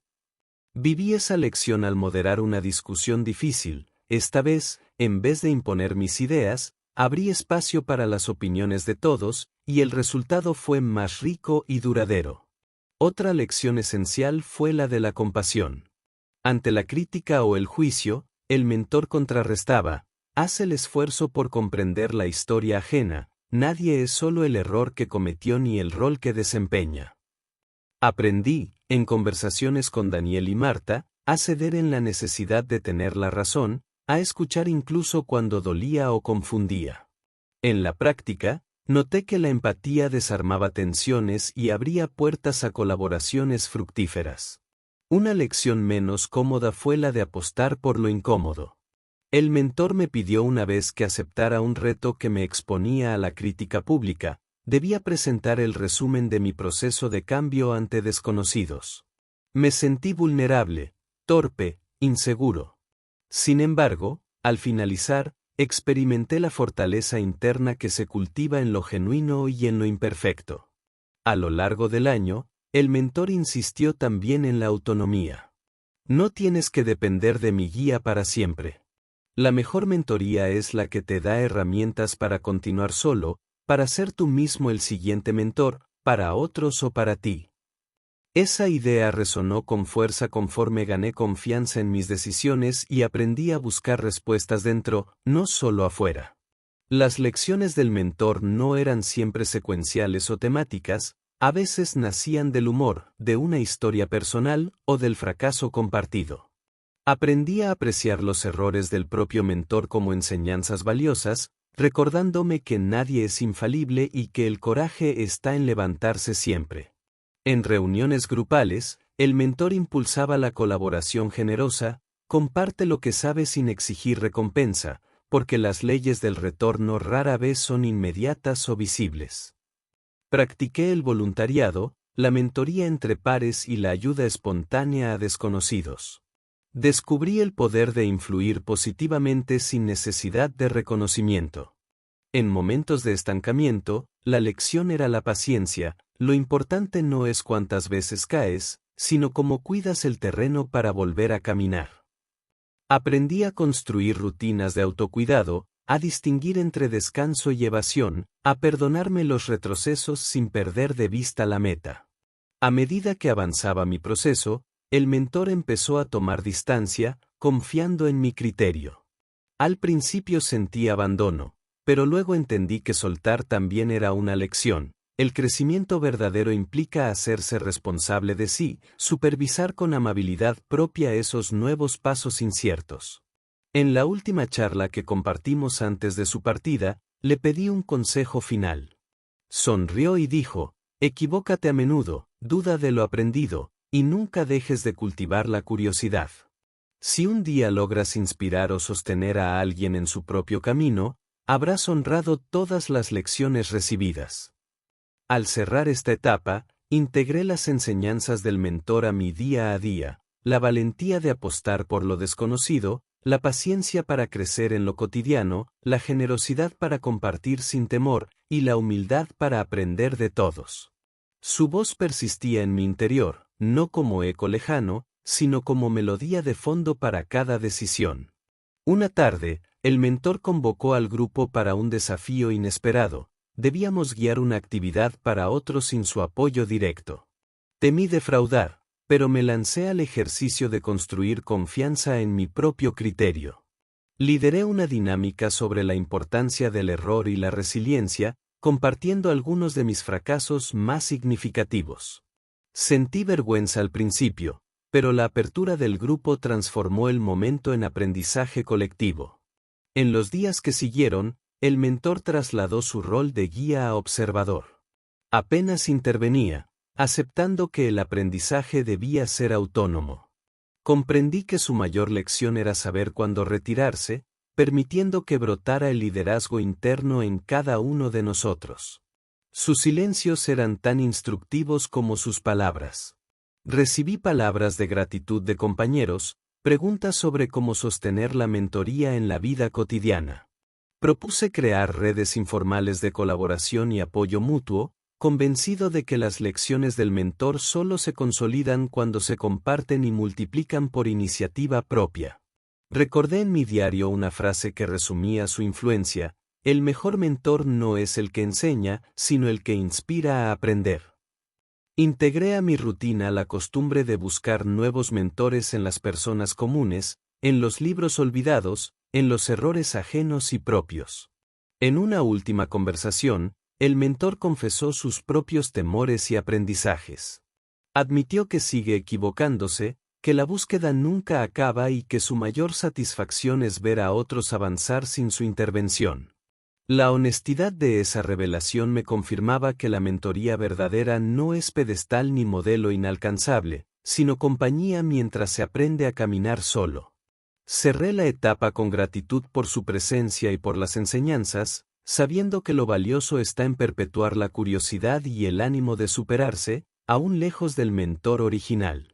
Viví esa lección al moderar una discusión difícil. Esta vez, en vez de imponer mis ideas, abrí espacio para las opiniones de todos, y el resultado fue más rico y duradero. Otra lección esencial fue la de la compasión. Ante la crítica o el juicio, el mentor contrarrestaba: haz el esfuerzo por comprender la historia ajena, nadie es solo el error que cometió ni el rol que desempeña. Aprendí, en conversaciones con Daniel y Marta, a ceder en la necesidad de tener la razón, a escuchar incluso cuando dolía o confundía. En la práctica, noté que la empatía desarmaba tensiones y abría puertas a colaboraciones fructíferas. Una lección menos cómoda fue la de apostar por lo incómodo. El mentor me pidió una vez que aceptara un reto que me exponía a la crítica pública. Debía presentar el resumen de mi proceso de cambio ante desconocidos. Me sentí vulnerable, torpe, inseguro. Sin embargo, al finalizar, experimenté la fortaleza interna que se cultiva en lo genuino y en lo imperfecto. A lo largo del año, el mentor insistió también en la autonomía. No tienes que depender de mi guía para siempre. La mejor mentoría es la que te da herramientas para continuar solo, para ser tú mismo el siguiente mentor, para otros o para ti. Esa idea resonó con fuerza conforme gané confianza en mis decisiones y aprendí a buscar respuestas dentro, no solo afuera. Las lecciones del mentor no eran siempre secuenciales o temáticas, a veces nacían del humor, de una historia personal o del fracaso compartido. Aprendí a apreciar los errores del propio mentor como enseñanzas valiosas, recordándome que nadie es infalible y que el coraje está en levantarse siempre. En reuniones grupales, el mentor impulsaba la colaboración generosa, comparte lo que sabes sin exigir recompensa, porque las leyes del retorno rara vez son inmediatas o visibles. Practiqué el voluntariado, la mentoría entre pares y la ayuda espontánea a desconocidos. Descubrí el poder de influir positivamente sin necesidad de reconocimiento. En momentos de estancamiento, la lección era la paciencia. Lo importante no es cuántas veces caes, sino cómo cuidas el terreno para volver a caminar. Aprendí a construir rutinas de autocuidado, a distinguir entre descanso y evasión, a perdonarme los retrocesos sin perder de vista la meta. A medida que avanzaba mi proceso, el mentor empezó a tomar distancia, confiando en mi criterio. Al principio sentí abandono, pero luego entendí que soltar también era una lección. El crecimiento verdadero implica hacerse responsable de sí, supervisar con amabilidad propia esos nuevos pasos inciertos. En la última charla que compartimos antes de su partida, le pedí un consejo final. Sonrió y dijo, equivócate a menudo, duda de lo aprendido, y nunca dejes de cultivar la curiosidad. Si un día logras inspirar o sostener a alguien en su propio camino, habrás honrado todas las lecciones recibidas. Al cerrar esta etapa, integré las enseñanzas del mentor a mi día a día, la valentía de apostar por lo desconocido, la paciencia para crecer en lo cotidiano, la generosidad para compartir sin temor, y la humildad para aprender de todos. Su voz persistía en mi interior, no como eco lejano, sino como melodía de fondo para cada decisión. Una tarde, el mentor convocó al grupo para un desafío inesperado. Debíamos guiar una actividad para otros sin su apoyo directo. Temí defraudar, pero me lancé al ejercicio de construir confianza en mi propio criterio. Lideré una dinámica sobre la importancia del error y la resiliencia, compartiendo algunos de mis fracasos más significativos. Sentí vergüenza al principio, pero la apertura del grupo transformó el momento en aprendizaje colectivo. En los días que siguieron, el mentor trasladó su rol de guía a observador. Apenas intervenía, aceptando que el aprendizaje debía ser autónomo. Comprendí que su mayor lección era saber cuándo retirarse, permitiendo que brotara el liderazgo interno en cada uno de nosotros. Sus silencios eran tan instructivos como sus palabras. Recibí palabras de gratitud de compañeros, preguntas sobre cómo sostener la mentoría en la vida cotidiana. Propuse crear redes informales de colaboración y apoyo mutuo, convencido de que las lecciones del mentor solo se consolidan cuando se comparten y multiplican por iniciativa propia. Recordé en mi diario una frase que resumía su influencia: el mejor mentor no es el que enseña, sino el que inspira a aprender. Integré a mi rutina la costumbre de buscar nuevos mentores en las personas comunes, en los libros olvidados, en los errores ajenos y propios. En una última conversación, el mentor confesó sus propios temores y aprendizajes. Admitió que sigue equivocándose, que la búsqueda nunca acaba y que su mayor satisfacción es ver a otros avanzar sin su intervención. La honestidad de esa revelación me confirmaba que la mentoría verdadera no es pedestal ni modelo inalcanzable, sino compañía mientras se aprende a caminar solo. Cerré la etapa con gratitud por su presencia y por las enseñanzas, sabiendo que lo valioso está en perpetuar la curiosidad y el ánimo de superarse, aún lejos del mentor original.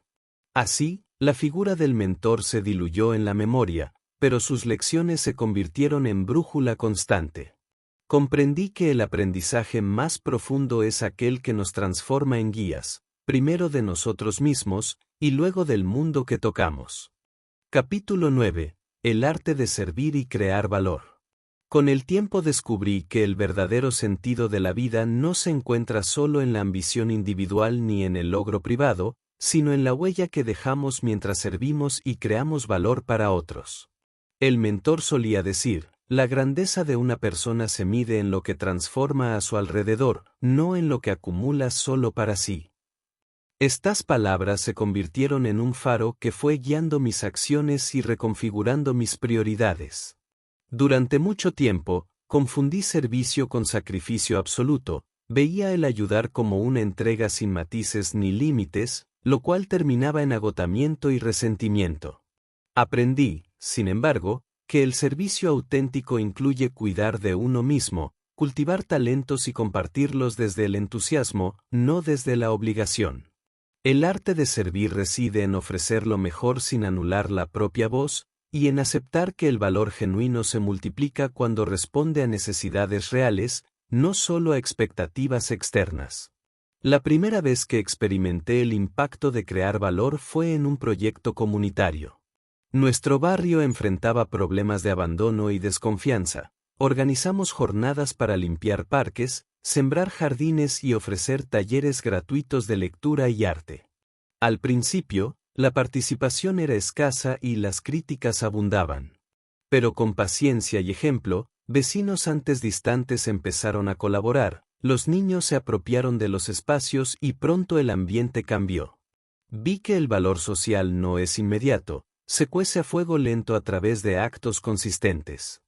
Así, la figura del mentor se diluyó en la memoria, pero sus lecciones se convirtieron en brújula constante. Comprendí que el aprendizaje más profundo es aquel que nos transforma en guías, primero de nosotros mismos, y luego del mundo que tocamos. Capítulo 9. el arte de servir y crear valor. Con el tiempo descubrí que el verdadero sentido de la vida no se encuentra solo en la ambición individual ni en el logro privado, sino en la huella que dejamos mientras servimos y creamos valor para otros. El mentor solía decir, la grandeza de una persona se mide en lo que transforma a su alrededor, no en lo que acumula solo para sí. Estas palabras se convirtieron en un faro que fue guiando mis acciones y reconfigurando mis prioridades. Durante mucho tiempo, confundí servicio con sacrificio absoluto, veía el ayudar como una entrega sin matices ni límites, lo cual terminaba en agotamiento y resentimiento. Aprendí, sin embargo, que el servicio auténtico incluye cuidar de uno mismo, cultivar talentos y compartirlos desde el entusiasmo, no desde la obligación. El arte de servir reside en ofrecer lo mejor sin anular la propia voz, y en aceptar que el valor genuino se multiplica cuando responde a necesidades reales, no solo a expectativas externas. La primera vez que experimenté el impacto de crear valor fue en un proyecto comunitario. Nuestro barrio enfrentaba problemas de abandono y desconfianza. Organizamos jornadas para limpiar parques, sembrar jardines y ofrecer talleres gratuitos de lectura y arte. Al principio, la participación era escasa y las críticas abundaban. Pero con paciencia y ejemplo, vecinos antes distantes empezaron a colaborar, los niños se apropiaron de los espacios y pronto el ambiente cambió. Vi que el valor social no es inmediato, se cuece a fuego lento a través de actos consistentes.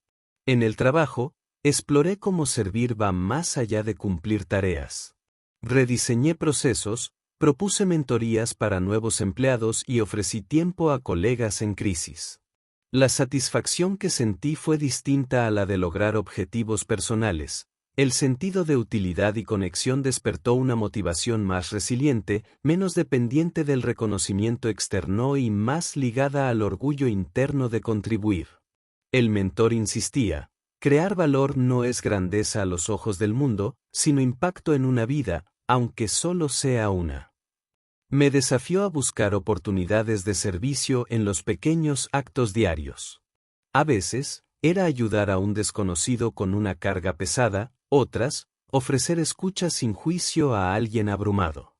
En el trabajo, exploré cómo servir va más allá de cumplir tareas. Rediseñé procesos, propuse mentorías para nuevos empleados y ofrecí tiempo a colegas en crisis. La satisfacción que sentí fue distinta a la de lograr objetivos personales. El sentido de utilidad y conexión despertó una motivación más resiliente, menos dependiente del reconocimiento externo y más ligada al orgullo interno de contribuir. El mentor insistía, crear valor no es grandeza a los ojos del mundo, sino impacto en una vida, aunque solo sea una. Me desafió a buscar oportunidades de servicio en los pequeños actos diarios. A veces, era ayudar a un desconocido con una carga pesada, otras, ofrecer escucha sin juicio a alguien abrumado.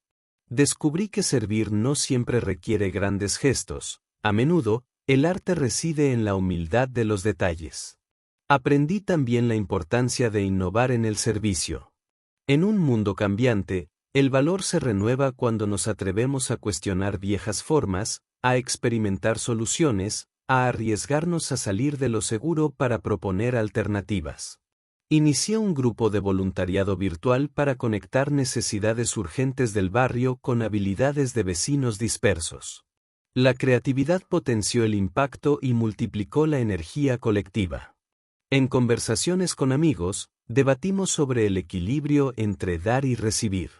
Descubrí que servir no siempre requiere grandes gestos, a menudo, el arte reside en la humildad de los detalles. Aprendí también la importancia de innovar en el servicio. En un mundo cambiante, el valor se renueva cuando nos atrevemos a cuestionar viejas formas, a experimentar soluciones, a arriesgarnos a salir de lo seguro para proponer alternativas. Inicié un grupo de voluntariado virtual para conectar necesidades urgentes del barrio con habilidades de vecinos dispersos. La creatividad potenció el impacto y multiplicó la energía colectiva. En conversaciones con amigos, debatimos sobre el equilibrio entre dar y recibir.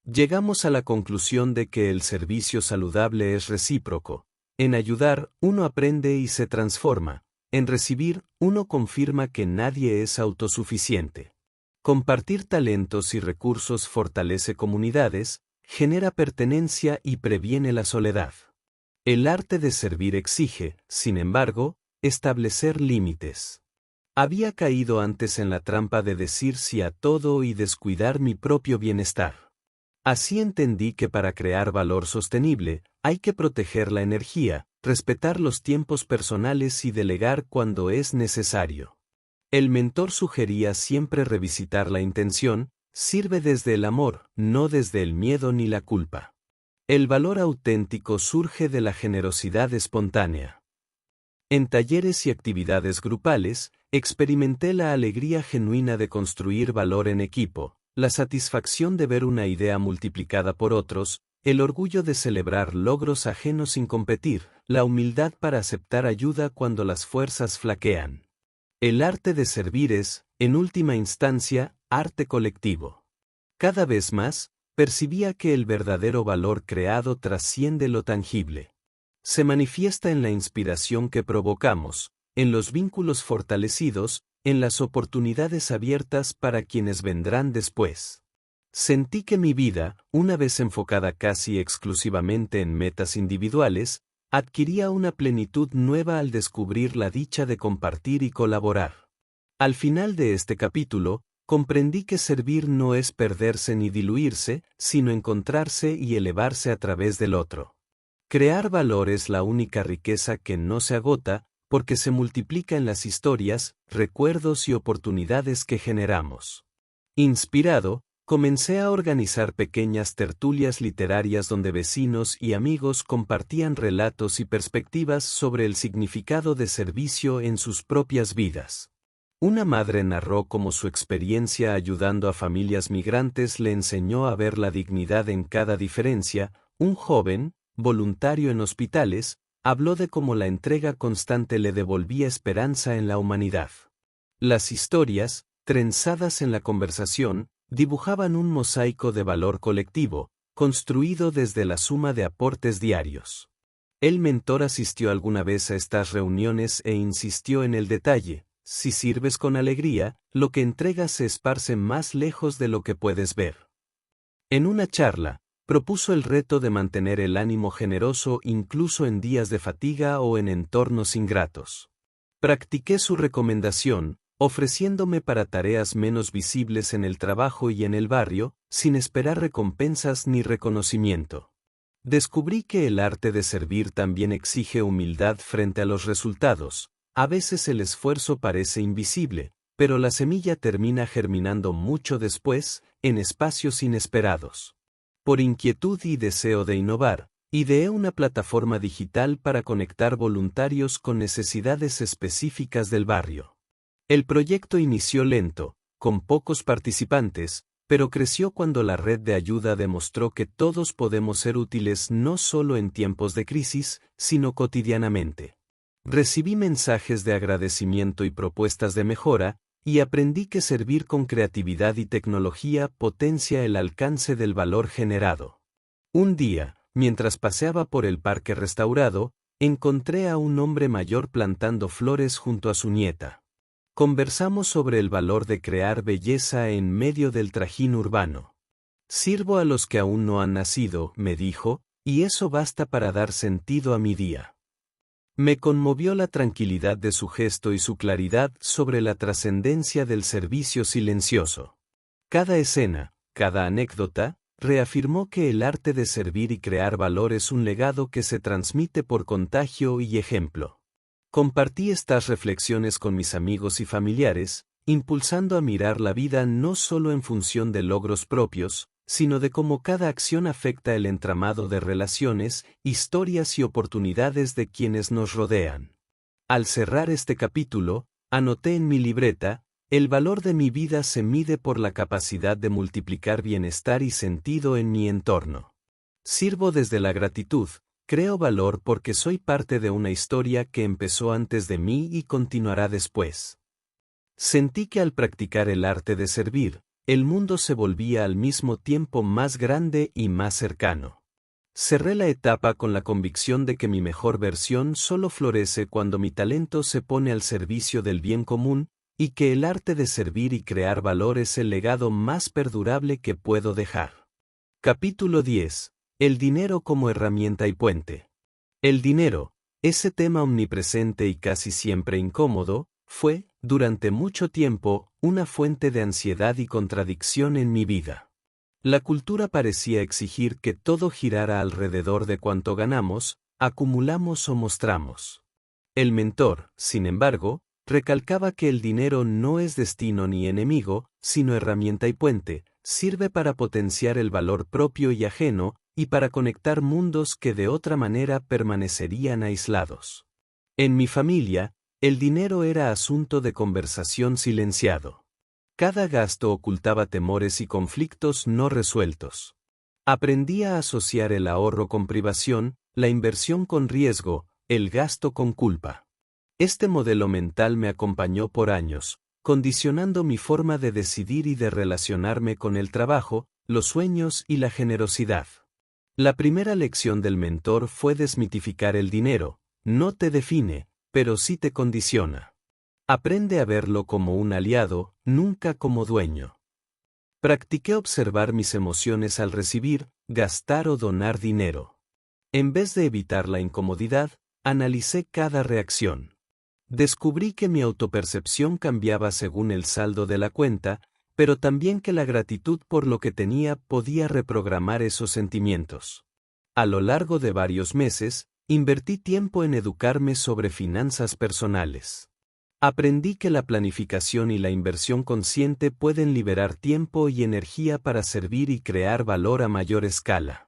Llegamos a la conclusión de que el servicio saludable es recíproco. En ayudar, uno aprende y se transforma. En recibir, uno confirma que nadie es autosuficiente. Compartir talentos y recursos fortalece comunidades, genera pertenencia y previene la soledad. El arte de servir exige, sin embargo, establecer límites. Había caído antes en la trampa de decir sí a todo y descuidar mi propio bienestar. Así entendí que para crear valor sostenible, hay que proteger la energía, respetar los tiempos personales y delegar cuando es necesario. El mentor sugería siempre revisitar la intención, sirve desde el amor, no desde el miedo ni la culpa. El valor auténtico surge de la generosidad espontánea. En talleres y actividades grupales, experimenté la alegría genuina de construir valor en equipo, la satisfacción de ver una idea multiplicada por otros, el orgullo de celebrar logros ajenos sin competir, la humildad para aceptar ayuda cuando las fuerzas flaquean. El arte de servir es, en última instancia, arte colectivo. Cada vez más, percibía que el verdadero valor creado trasciende lo tangible. Se manifiesta en la inspiración que provocamos, en los vínculos fortalecidos, en las oportunidades abiertas para quienes vendrán después. Sentí que mi vida, una vez enfocada casi exclusivamente en metas individuales, adquiría una plenitud nueva al descubrir la dicha de compartir y colaborar. Al final de este capítulo, comprendí que servir no es perderse ni diluirse, sino encontrarse y elevarse a través del otro. Crear valor es la única riqueza que no se agota, porque se multiplica en las historias, recuerdos y oportunidades que generamos. Inspirado, comencé a organizar pequeñas tertulias literarias donde vecinos y amigos compartían relatos y perspectivas sobre el significado de servicio en sus propias vidas. Una madre narró cómo su experiencia ayudando a familias migrantes le enseñó a ver la dignidad en cada diferencia. Un joven, voluntario en hospitales, habló de cómo la entrega constante le devolvía esperanza en la humanidad. Las historias, trenzadas en la conversación, dibujaban un mosaico de valor colectivo, construido desde la suma de aportes diarios. El mentor asistió alguna vez a estas reuniones e insistió en el detalle: si sirves con alegría, lo que entregas se esparce más lejos de lo que puedes ver. En una charla, propuso el reto de mantener el ánimo generoso incluso en días de fatiga o en entornos ingratos. Practiqué su recomendación, ofreciéndome para tareas menos visibles en el trabajo y en el barrio, sin esperar recompensas ni reconocimiento. Descubrí que el arte de servir también exige humildad frente a los resultados. A veces el esfuerzo parece invisible, pero la semilla termina germinando mucho después, en espacios inesperados. Por inquietud y deseo de innovar, ideé una plataforma digital para conectar voluntarios con necesidades específicas del barrio. El proyecto inició lento, con pocos participantes, pero creció cuando la red de ayuda demostró que todos podemos ser útiles no solo en tiempos de crisis, sino cotidianamente. Recibí mensajes de agradecimiento y propuestas de mejora, y aprendí que servir con creatividad y tecnología potencia el alcance del valor generado. Un día, mientras paseaba por el parque restaurado, encontré a un hombre mayor plantando flores junto a su nieta. Conversamos sobre el valor de crear belleza en medio del trajín urbano. Sirvo a los que aún no han nacido, me dijo, y eso basta para dar sentido a mi día. Me conmovió la tranquilidad de su gesto y su claridad sobre la trascendencia del servicio silencioso. Cada escena, cada anécdota, reafirmó que el arte de servir y crear valor es un legado que se transmite por contagio y ejemplo. Compartí estas reflexiones con mis amigos y familiares, impulsando a mirar la vida no solo en función de logros propios, sino de cómo cada acción afecta el entramado de relaciones, historias y oportunidades de quienes nos rodean. Al cerrar este capítulo, anoté en mi libreta: el valor de mi vida se mide por la capacidad de multiplicar bienestar y sentido en mi entorno. Sirvo desde la gratitud, creo valor porque soy parte de una historia que empezó antes de mí y continuará después. Sentí que al practicar el arte de servir, el mundo se volvía al mismo tiempo más grande y más cercano. Cerré la etapa con la convicción de que mi mejor versión solo florece cuando mi talento se pone al servicio del bien común, y que el arte de servir y crear valor es el legado más perdurable que puedo dejar. Capítulo 10. El dinero como herramienta y puente. El dinero, ese tema omnipresente y casi siempre incómodo, fue, durante mucho tiempo, una fuente de ansiedad y contradicción en mi vida. La cultura parecía exigir que todo girara alrededor de cuánto ganamos, acumulamos o mostramos. El mentor, sin embargo, recalcaba que el dinero no es destino ni enemigo, sino herramienta y puente, sirve para potenciar el valor propio y ajeno, y para conectar mundos que de otra manera permanecerían aislados. En mi familia, el dinero era asunto de conversación silenciado. Cada gasto ocultaba temores y conflictos no resueltos. Aprendí a asociar el ahorro con privación, la inversión con riesgo, el gasto con culpa. Este modelo mental me acompañó por años, condicionando mi forma de decidir y de relacionarme con el trabajo, los sueños y la generosidad. La primera lección del mentor fue desmitificar el dinero: no te define, pero sí te condiciona. Aprende a verlo como un aliado, nunca como dueño. Practiqué observar mis emociones al recibir, gastar o donar dinero. En vez de evitar la incomodidad, analicé cada reacción. Descubrí que mi autopercepción cambiaba según el saldo de la cuenta, pero también que la gratitud por lo que tenía podía reprogramar esos sentimientos. A lo largo de varios meses, invertí tiempo en educarme sobre finanzas personales. Aprendí que la planificación y la inversión consciente pueden liberar tiempo y energía para servir y crear valor a mayor escala.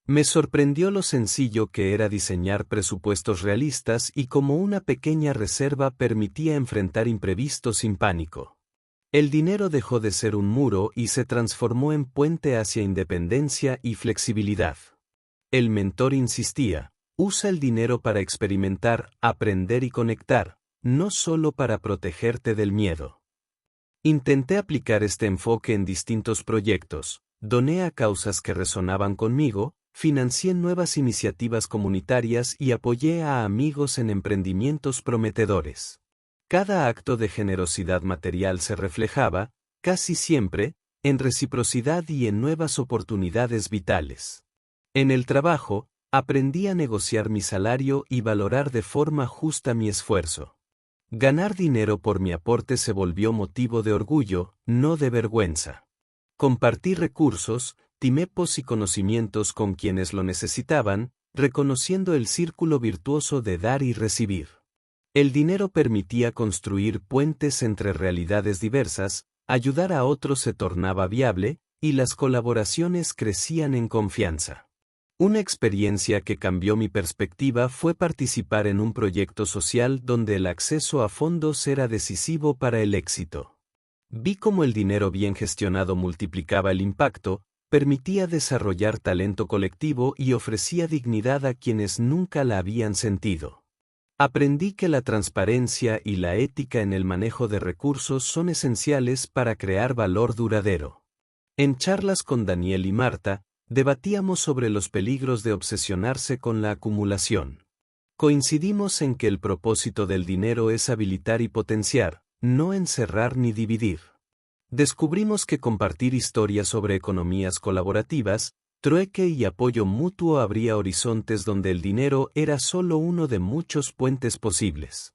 Me sorprendió lo sencillo que era diseñar presupuestos realistas y cómo una pequeña reserva permitía enfrentar imprevistos sin pánico. El dinero dejó de ser un muro y se transformó en puente hacia independencia y flexibilidad. El mentor insistía: usa el dinero para experimentar, aprender y conectar, no solo para protegerte del miedo. Intenté aplicar este enfoque en distintos proyectos, doné a causas que resonaban conmigo, financié nuevas iniciativas comunitarias y apoyé a amigos en emprendimientos prometedores. Cada acto de generosidad material se reflejaba, casi siempre, en reciprocidad y en nuevas oportunidades vitales. En el trabajo, aprendí a negociar mi salario y valorar de forma justa mi esfuerzo. Ganar dinero por mi aporte se volvió motivo de orgullo, no de vergüenza. Compartí recursos, timepos y conocimientos con quienes lo necesitaban, reconociendo el círculo virtuoso de dar y recibir. El dinero permitía construir puentes entre realidades diversas, ayudar a otros se tornaba viable, y las colaboraciones crecían en confianza. Una experiencia que cambió mi perspectiva fue participar en un proyecto social donde el acceso a fondos era decisivo para el éxito. Vi cómo el dinero bien gestionado multiplicaba el impacto, permitía desarrollar talento colectivo y ofrecía dignidad a quienes nunca la habían sentido. Aprendí que la transparencia y la ética en el manejo de recursos son esenciales para crear valor duradero. En charlas con Daniel y Marta, debatíamos sobre los peligros de obsesionarse con la acumulación. Coincidimos en que el propósito del dinero es habilitar y potenciar, no encerrar ni dividir. Descubrimos que compartir historias sobre economías colaborativas, trueque y apoyo mutuo abría horizontes donde el dinero era solo uno de muchos puentes posibles.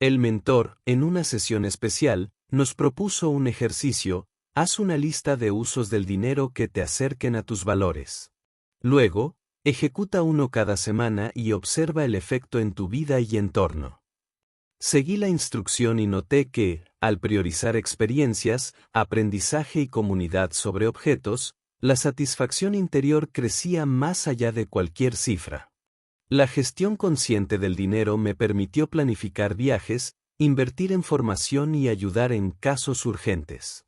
El mentor, en una sesión especial, nos propuso un ejercicio: haz una lista de usos del dinero que te acerquen a tus valores. Luego, ejecuta uno cada semana y observa el efecto en tu vida y entorno. Seguí la instrucción y noté que, al priorizar experiencias, aprendizaje y comunidad sobre objetos, la satisfacción interior crecía más allá de cualquier cifra. La gestión consciente del dinero me permitió planificar viajes, invertir en formación y ayudar en casos urgentes.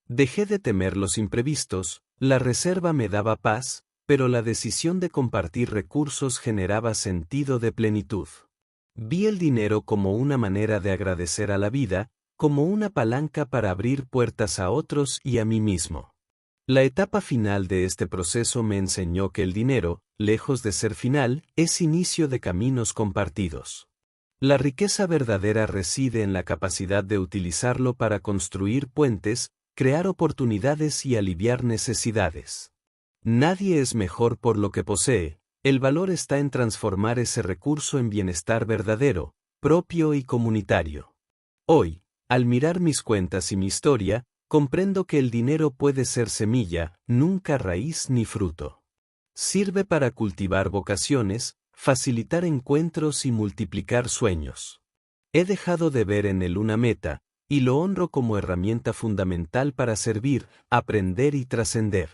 Dejé de temer los imprevistos, la reserva me daba paz, pero la decisión de compartir recursos generaba sentido de plenitud. Vi el dinero como una manera de agradecer a la vida, como una palanca para abrir puertas a otros y a mí mismo. La etapa final de este proceso me enseñó que el dinero, lejos de ser final, es inicio de caminos compartidos. La riqueza verdadera reside en la capacidad de utilizarlo para construir puentes, crear oportunidades y aliviar necesidades. Nadie es mejor por lo que posee, el valor está en transformar ese recurso en bienestar verdadero, propio y comunitario. Hoy, al mirar mis cuentas y mi historia, comprendo que el dinero puede ser semilla, nunca raíz ni fruto. Sirve para cultivar vocaciones, facilitar encuentros y multiplicar sueños. He dejado de ver en él una meta, y lo honro como herramienta fundamental para servir, aprender y trascender.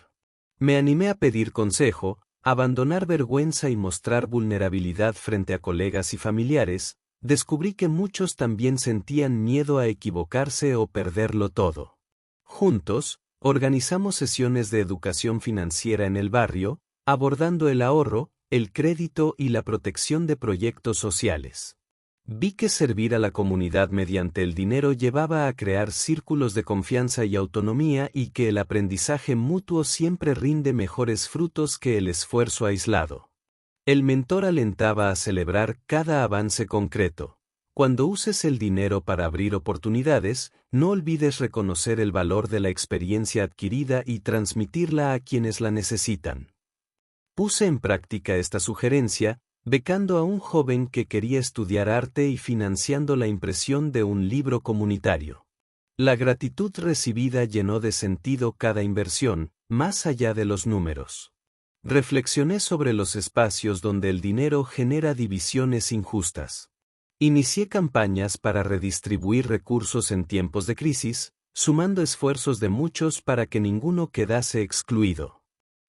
Me animé a pedir consejo, abandonar vergüenza y mostrar vulnerabilidad frente a colegas y familiares. Descubrí que muchos también sentían miedo a equivocarse o perderlo todo. Juntos, organizamos sesiones de educación financiera en el barrio, abordando el ahorro, el crédito y la protección de proyectos sociales. Vi que servir a la comunidad mediante el dinero llevaba a crear círculos de confianza y autonomía y que el aprendizaje mutuo siempre rinde mejores frutos que el esfuerzo aislado. El mentor alentaba a celebrar cada avance concreto. Cuando uses el dinero para abrir oportunidades, no olvides reconocer el valor de la experiencia adquirida y transmitirla a quienes la necesitan. Puse en práctica esta sugerencia, becando a un joven que quería estudiar arte y financiando la impresión de un libro comunitario. La gratitud recibida llenó de sentido cada inversión, más allá de los números. Reflexioné sobre los espacios donde el dinero genera divisiones injustas. Inicié campañas para redistribuir recursos en tiempos de crisis, sumando esfuerzos de muchos para que ninguno quedase excluido.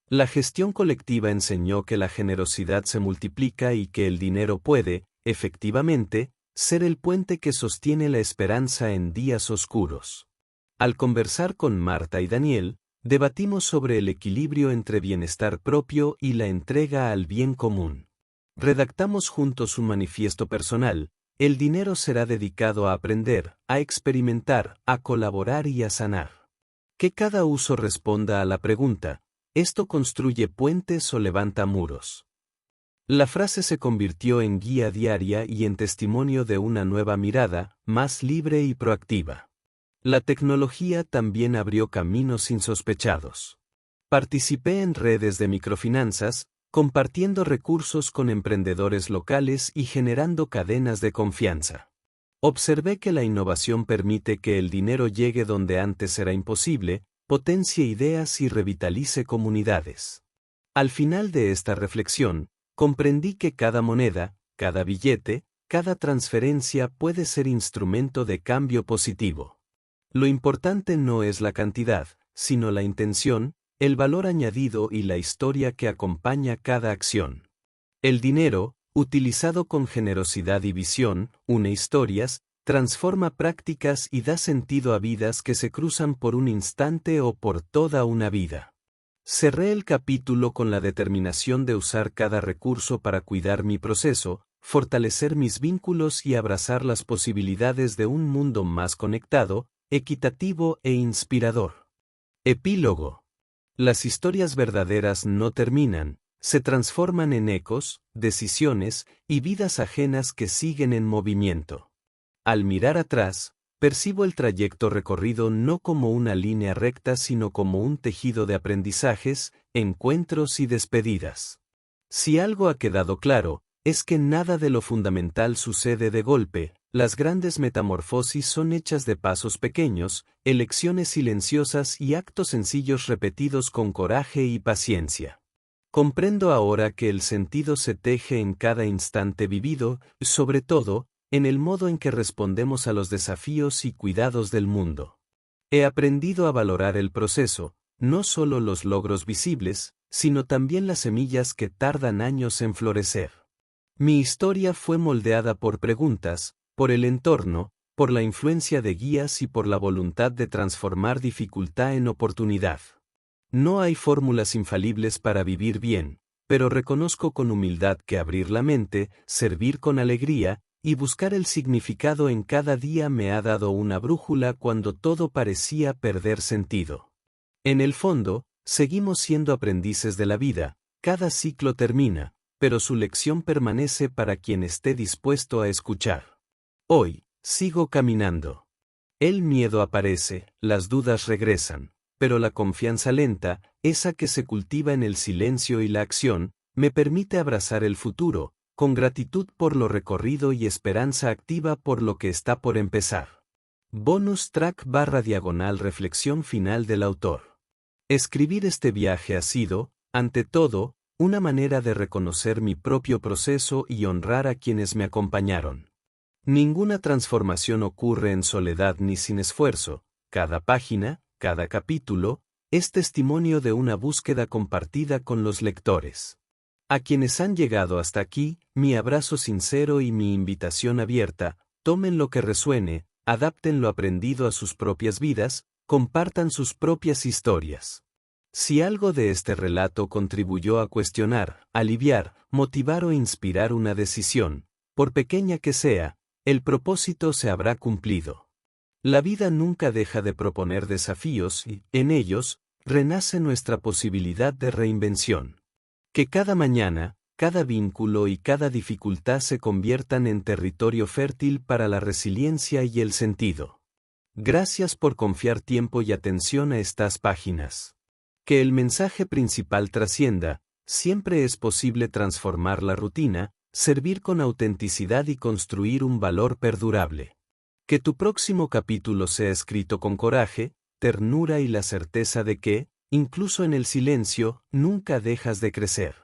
La gestión colectiva enseñó que la generosidad se multiplica y que el dinero puede, efectivamente, ser el puente que sostiene la esperanza en días oscuros. Al conversar con Marta y Daniel, debatimos sobre el equilibrio entre bienestar propio y la entrega al bien común. Redactamos juntos un manifiesto personal: el dinero será dedicado a aprender, a experimentar, a colaborar y a sanar. Que cada uso responda a la pregunta: ¿esto construye puentes o levanta muros? La frase se convirtió en guía diaria y en testimonio de una nueva mirada, más libre y proactiva. La tecnología también abrió caminos insospechados. Participé en redes de microfinanzas, compartiendo recursos con emprendedores locales y generando cadenas de confianza. Observé que la innovación permite que el dinero llegue donde antes era imposible, potencie ideas y revitalice comunidades. Al final de esta reflexión, comprendí que cada moneda, cada billete, cada transferencia puede ser instrumento de cambio positivo. Lo importante no es la cantidad, sino la intención, el valor añadido y la historia que acompaña cada acción. El dinero, utilizado con generosidad y visión, une historias, transforma prácticas y da sentido a vidas que se cruzan por un instante o por toda una vida. Cerré el capítulo con la determinación de usar cada recurso para cuidar mi proceso, fortalecer mis vínculos y abrazar las posibilidades de un mundo más conectado, equitativo e inspirador. Epílogo. Las historias verdaderas no terminan, se transforman en ecos, decisiones y vidas ajenas que siguen en movimiento. Al mirar atrás, percibo el trayecto recorrido no como una línea recta sino como un tejido de aprendizajes, encuentros y despedidas. Si algo ha quedado claro, es que nada de lo fundamental sucede de golpe. Las grandes metamorfosis son hechas de pasos pequeños, elecciones silenciosas y actos sencillos repetidos con coraje y paciencia. Comprendo ahora que el sentido se teje en cada instante vivido, sobre todo, en el modo en que respondemos a los desafíos y cuidados del mundo. He aprendido a valorar el proceso, no solo los logros visibles, sino también las semillas que tardan años en florecer. Mi historia fue moldeada por preguntas, por el entorno, por la influencia de guías y por la voluntad de transformar dificultad en oportunidad. No hay fórmulas infalibles para vivir bien, pero reconozco con humildad que abrir la mente, servir con alegría, y buscar el significado en cada día me ha dado una brújula cuando todo parecía perder sentido. En el fondo, seguimos siendo aprendices de la vida, cada ciclo termina, pero su lección permanece para quien esté dispuesto a escuchar. Hoy, sigo caminando. El miedo aparece, las dudas regresan, pero la confianza lenta, esa que se cultiva en el silencio y la acción, me permite abrazar el futuro, con gratitud por lo recorrido y esperanza activa por lo que está por empezar. Bonus track // reflexión final del autor. Escribir este viaje ha sido, ante todo, una manera de reconocer mi propio proceso y honrar a quienes me acompañaron. Ninguna transformación ocurre en soledad ni sin esfuerzo. Cada página, cada capítulo, es testimonio de una búsqueda compartida con los lectores. A quienes han llegado hasta aquí, mi abrazo sincero y mi invitación abierta: tomen lo que resuene, adapten lo aprendido a sus propias vidas, compartan sus propias historias. Si algo de este relato contribuyó a cuestionar, aliviar, motivar o inspirar una decisión, por pequeña que sea, el propósito se habrá cumplido. La vida nunca deja de proponer desafíos y, en ellos, renace nuestra posibilidad de reinvención. Que cada mañana, cada vínculo y cada dificultad se conviertan en territorio fértil para la resiliencia y el sentido. Gracias por confiar tiempo y atención a estas páginas. Que el mensaje principal trascienda, Siempre es posible transformar la rutina, servir con autenticidad y construir un valor perdurable. Que tu próximo capítulo sea escrito con coraje, ternura y la certeza de que, incluso en el silencio, nunca dejas de crecer.